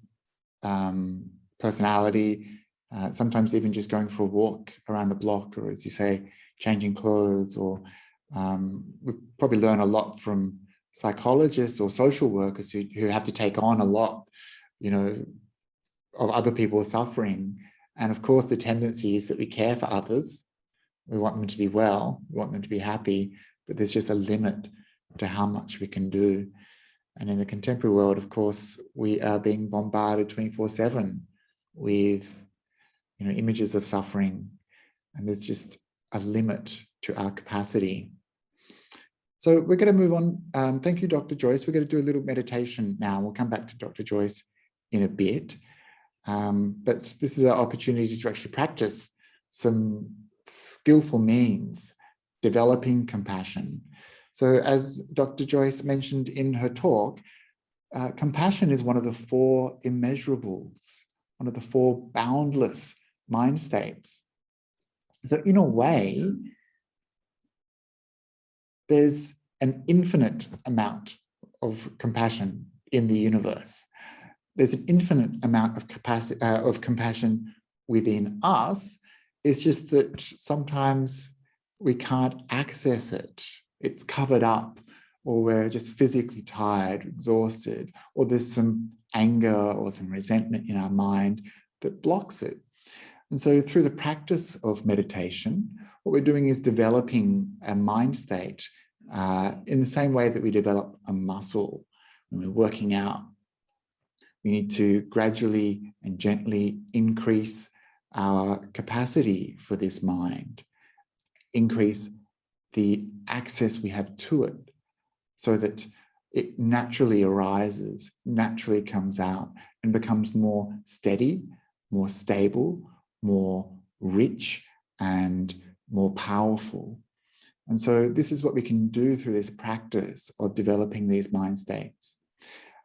personality, sometimes even just going for a walk around the block, or as you say, changing clothes, or we probably learn a lot from psychologists or social workers who have to take on a lot, you know, of other people's suffering. And of course, the tendency is that we care for others. We want them to be well, we want them to be happy, but there's just a limit to how much we can do. And in the contemporary world, of course, we are being bombarded 24/7 with, you know, images of suffering, and there's just a limit to our capacity. So we're going to move on. Thank you, Dr. Joyce. We're going to do a little meditation now. We'll come back to Dr. Joyce in a bit. But this is our opportunity to actually practice some skillful means, developing compassion. So as Dr. Joyce mentioned in her talk, compassion is one of the 4 immeasurables, one of the 4 boundless mind states. So in a way, there's an infinite amount of compassion in the universe. There's an infinite amount of capacity of compassion within us. It's just that sometimes we can't access it. It's covered up, or we're just physically tired, exhausted, or there's some anger or some resentment in our mind that blocks it. And so through the practice of meditation, what we're doing is developing a mind state in the same way that we develop a muscle when we're working out. We need to gradually and gently increase our capacity for this mind, increase the access we have to it, so that it naturally arises, naturally comes out, and becomes more steady, more stable, more rich, and more powerful. And so this is what we can do through this practice of developing these mind states.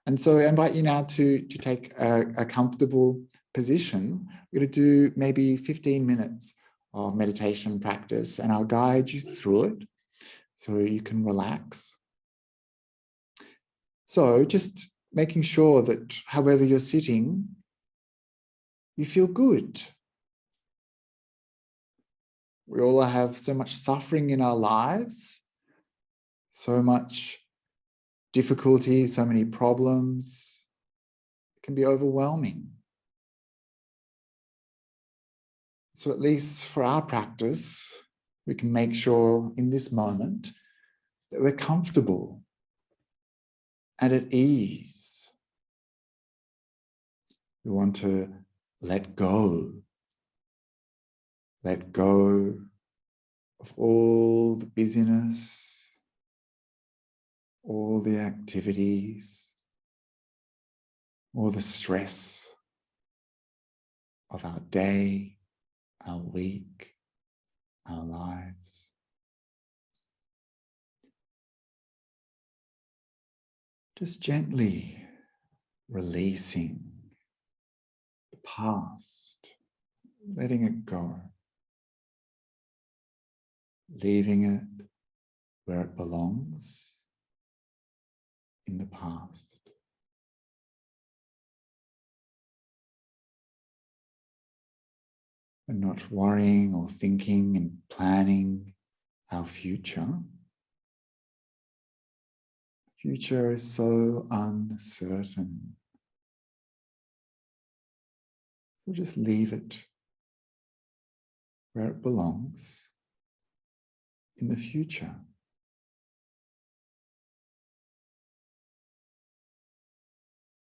And so I invite you now to take a comfortable position. We're going to do maybe 15 minutes of meditation practice, and I'll guide you through it so you can relax. So just making sure that however you're sitting, you feel good. We all have so much suffering in our lives, so much difficulty, so many problems. It can be overwhelming. So at least for our practice, we can make sure in this moment that we're comfortable and at ease. We want to let go of all the busyness, all the activities, all the stress of our day, our week, our lives. Just gently releasing the past, letting it go, leaving it where it belongs, in the past. And not worrying or thinking and planning our future. Future is so uncertain. So just leave it where it belongs, in the future.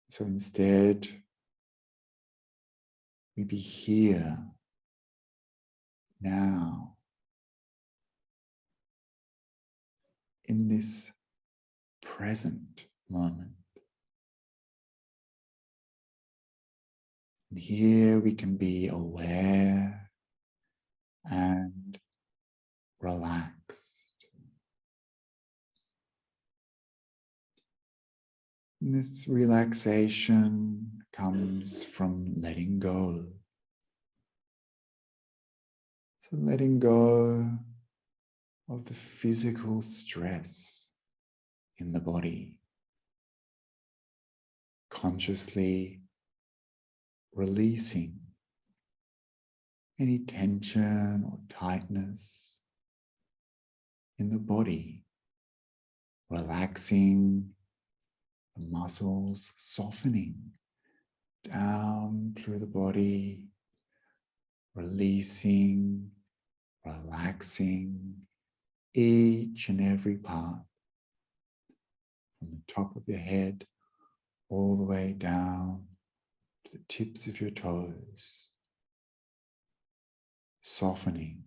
So instead, we be here, now, in this present moment. And here we can be aware and relaxed. And this relaxation comes from letting go. So letting go of the physical stress in the body. Consciously releasing any tension or tightness in the body. Relaxing the muscles, softening down through the body, releasing, relaxing each and every part from the top of your head all the way down to the tips of your toes, softening,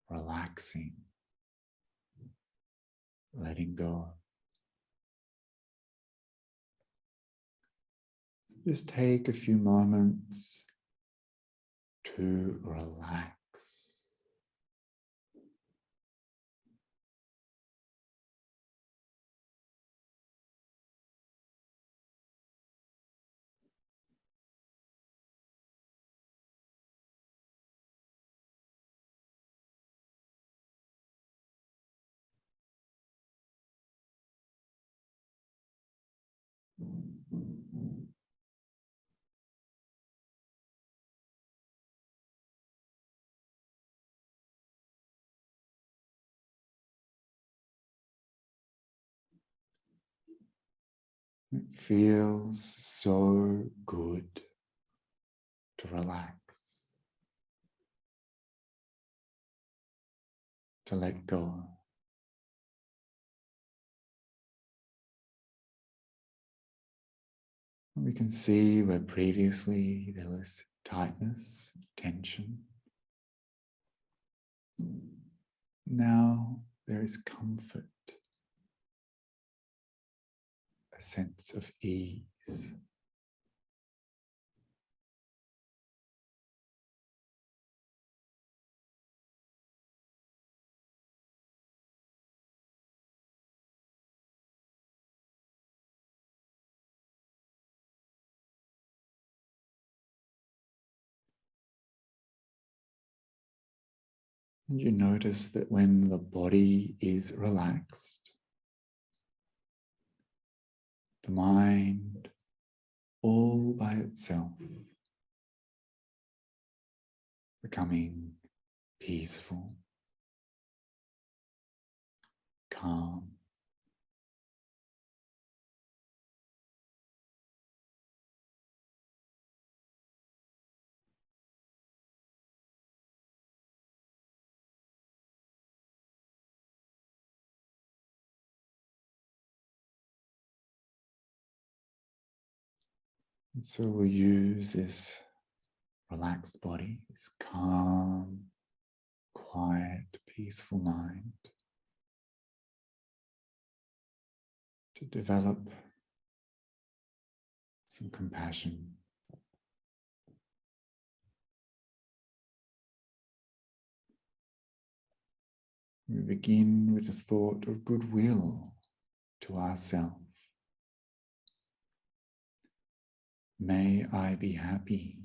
relaxing, letting go. Just take a few moments to relax. It feels so good to relax, to let go. And we can see where previously there was tightness, tension. Now there is comfort, a sense of ease. And you notice that when the body is relaxed, the mind all by itself, becoming peaceful, calm. And so we'll use this relaxed body, this calm, quiet, peaceful mind to develop some compassion. We begin with a thought of goodwill to ourselves. May I be happy.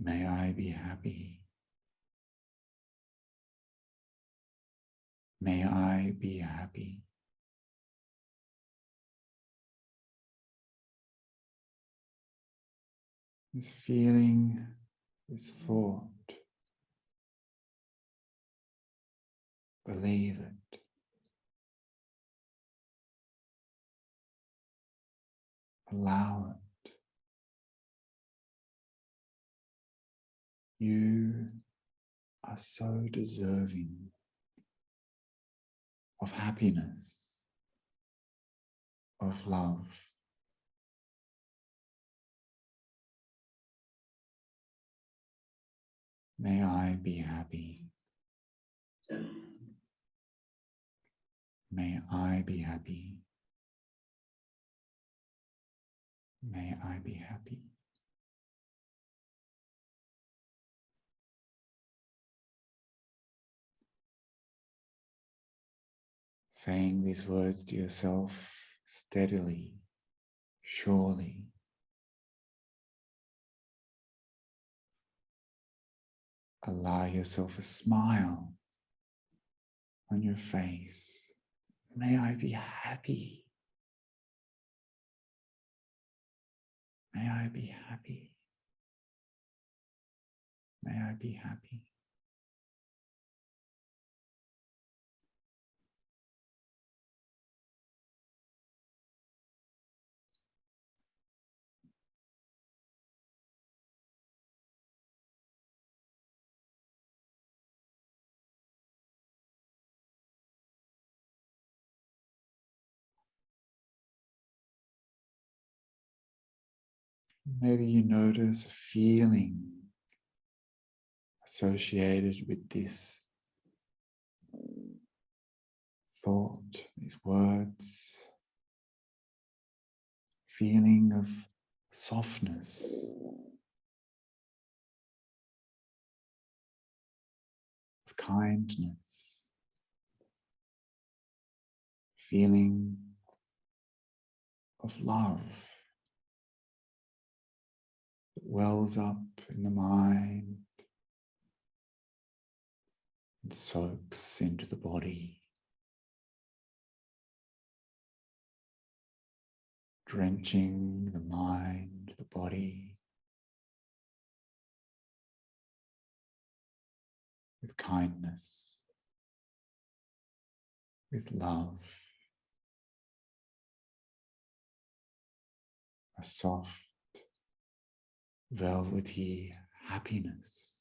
May I be happy. May I be happy. This feeling, this thought, believe it. Allow it. You are so deserving of happiness, of love. May I be happy. May I be happy. May I be happy. Saying these words to yourself steadily, surely. Allow yourself a smile on your face. May I be happy. May I be happy. May I be happy. Maybe you notice a feeling associated with this thought, these words, feeling of softness, of kindness, feeling of love that wells up in the mind and soaks into the body, drenching the mind, the body with kindness, with love, a soft, velvety happiness.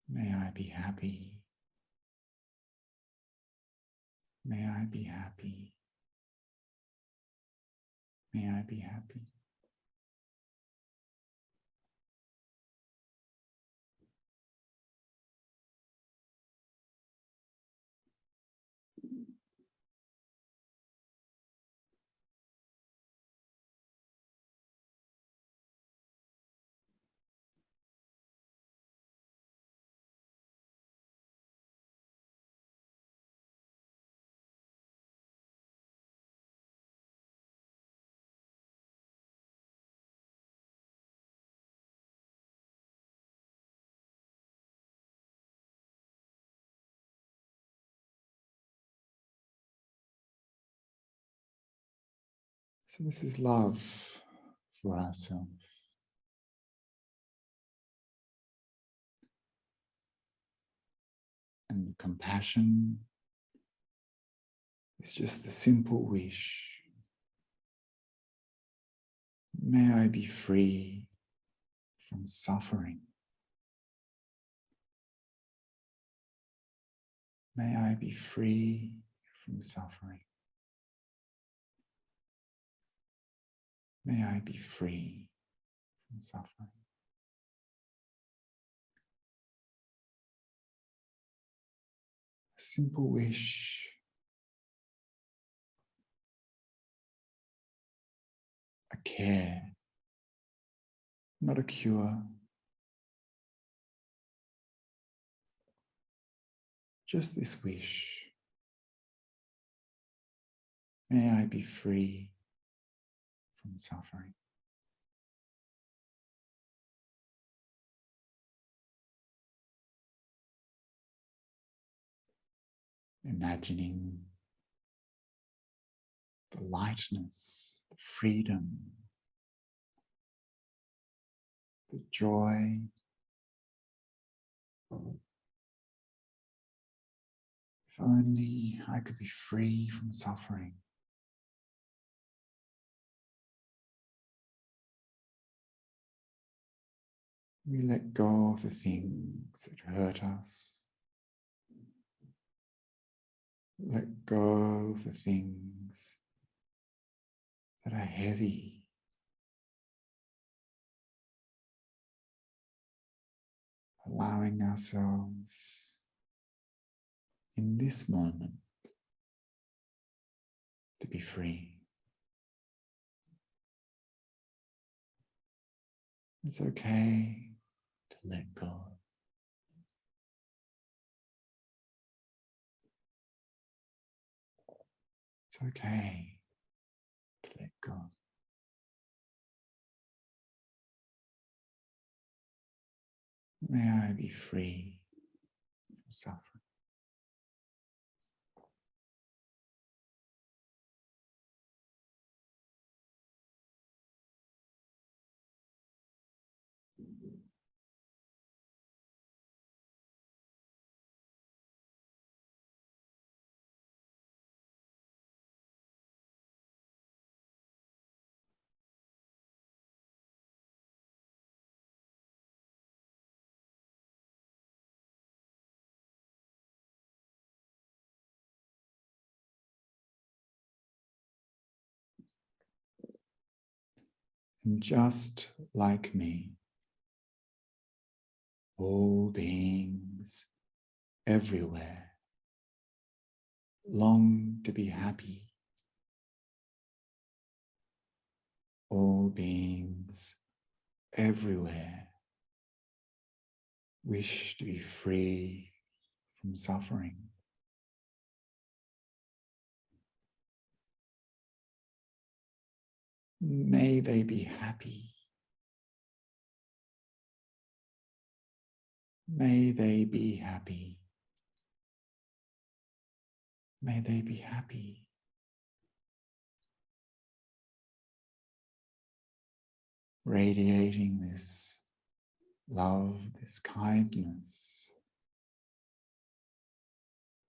May I be happy. May I be happy. May I be happy. So this is love for ourselves. And compassion is just the simple wish. May I be free from suffering. May I be free from suffering. May I be free from suffering. simple wish. A care, not a cure. Just this wish. May I be free from suffering. Imagining the lightness, the freedom, the joy, if only I could be free from suffering. We let go of the things that hurt us. Let go of the things that are heavy. Allowing ourselves in this moment to be free. It's okay to let go. It's okay to let go. May I be free from suffering. And just like me, all beings everywhere long to be happy. All beings everywhere wish to be free from suffering. May they be happy. May they be happy. May they be happy. Radiating this love, this kindness,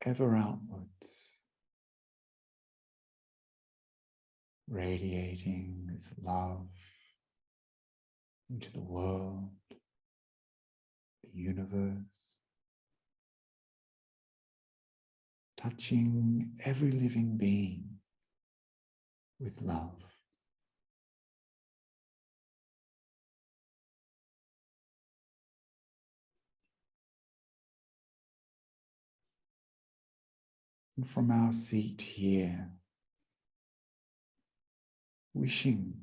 ever outwards. Radiating this love into the world, the universe, touching every living being with love. And from our seat here, wishing,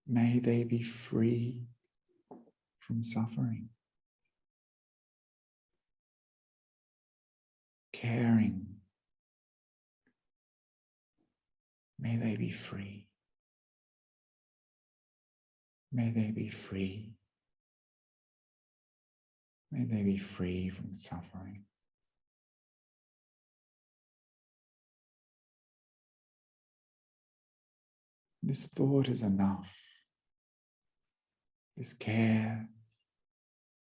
may they be free from suffering. Caring, may they be free. May they be free. May they be free from suffering. This thought is enough. This care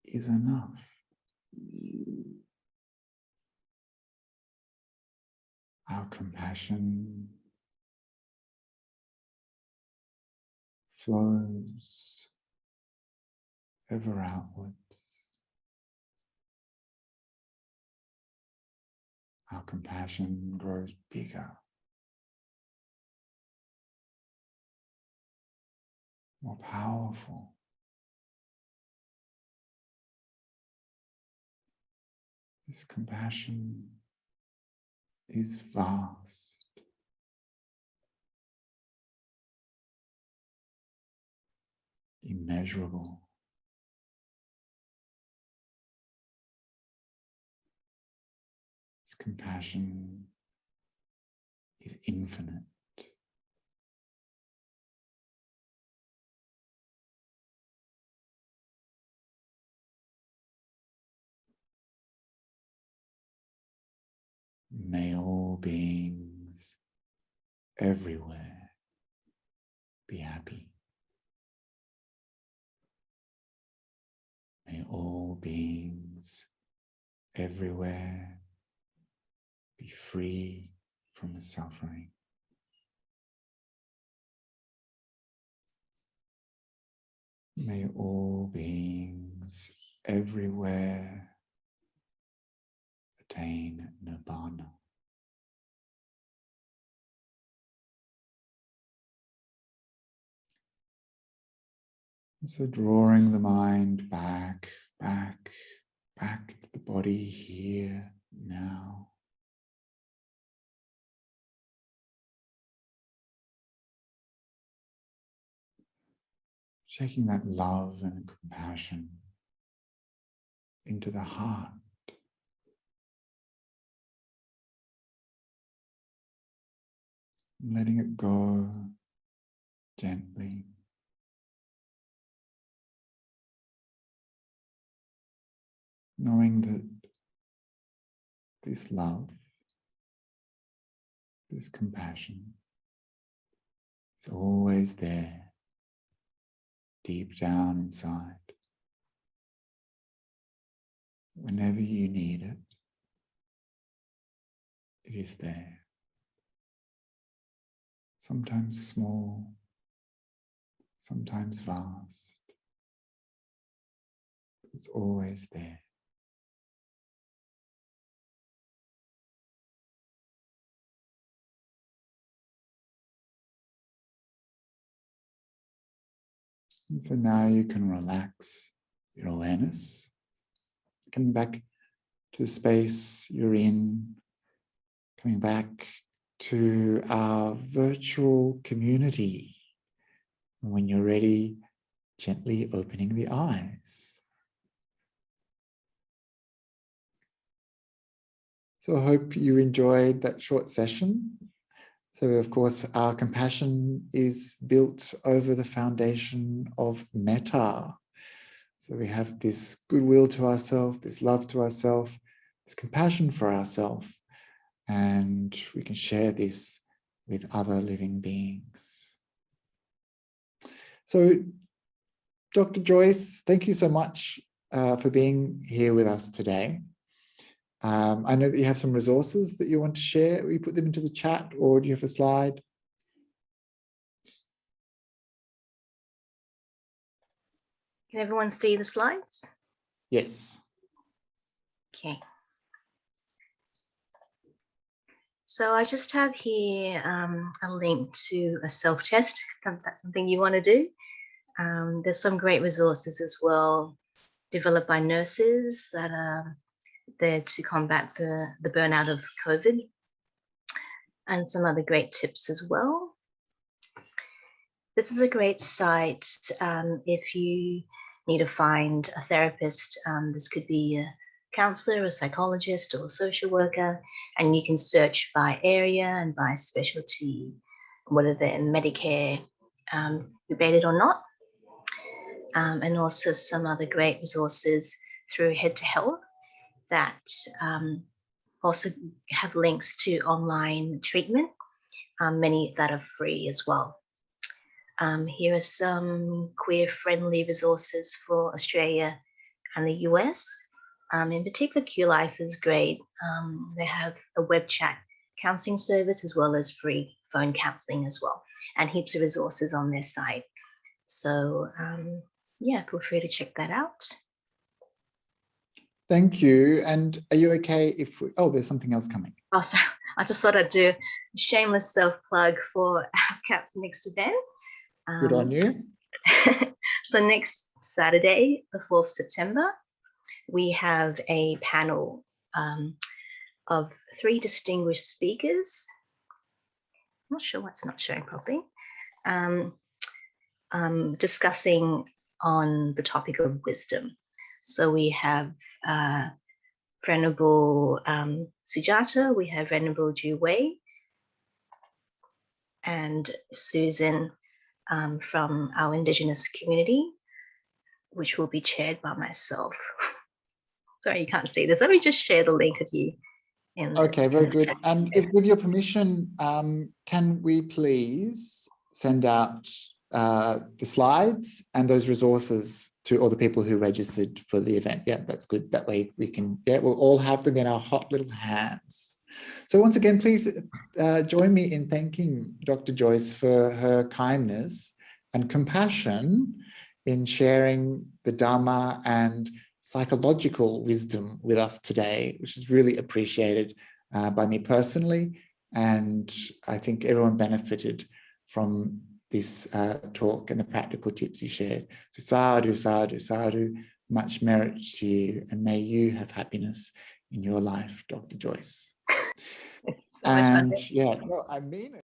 is enough. Our compassion flows ever outwards. Our compassion grows bigger, more powerful. This compassion is vast. Immeasurable. This compassion is infinite. May all beings everywhere be happy. May all beings everywhere be free from suffering. May all beings everywhere attain nirvana. So drawing the mind back to the body here, now. Taking that love and compassion into the heart. Letting it go gently. Knowing that this love, this compassion is always there, deep down inside. Whenever you need it, it is there. Sometimes small, sometimes vast. It's always there. And so now you can relax your awareness, coming back to the space you're in, coming back to our virtual community. And when you're ready, gently opening the eyes. So I hope you enjoyed that short session. So of course, our compassion is built over the foundation of metta. So we have this goodwill to ourselves, this love to ourselves, this compassion for ourselves, and we can share this with other living beings. So Dr. Joyce, thank you so much for being here with us today. I know that you have some resources that you want to share. Will you put them into the chat, or do you have a slide? Can everyone see the slides? Yes. Okay. So I just have here a link to a self-test, if that's something you want to do. There's some great resources as well, developed by nurses that are there to combat the burnout of COVID, and some other great tips as well. This is a great site if you need to find a therapist. This could be a counsellor, a psychologist, or a social worker, and you can search by area and by specialty, whether they're Medicare rebated or not, and also some other great resources through Head to Health that also have links to online treatment, many that are free as well. Here are some queer-friendly resources for Australia and the US. In particular, QLife is great. They have a web chat counselling service as well as free phone counselling as well, and heaps of resources on their site. So yeah, feel free to check that out. Thank you. And are you okay if we, oh, there's something else coming. Oh, sorry. I just thought I'd do a shameless self-plug for our Cats next event. Good on you. So next Saturday, the 4th September, we have a panel of three distinguished speakers. I'm not sure what's not showing properly. Discussing on the topic of wisdom. So we have Venerable Sujata, we have Venerable Ju Wei, and Susan from our Indigenous community, which will be chaired by myself. Sorry, you can't see this. Let me just share the link with you. Okay, very good. And if, with your permission, can we please send out the slides and those resources to all the people who registered for the event? Yeah, that's good. That way we can, we'll all have them in our hot little hands. So once again, please join me in thanking Dr. Joyce for her kindness and compassion in sharing the Dharma and psychological wisdom with us today, which is really appreciated by me personally. And I think everyone benefited from this talk and the practical tips you shared. So sadhu, sadhu, sadhu, much merit to you, and may you have happiness in your life, Dr. Joyce. And yeah, no, I mean it.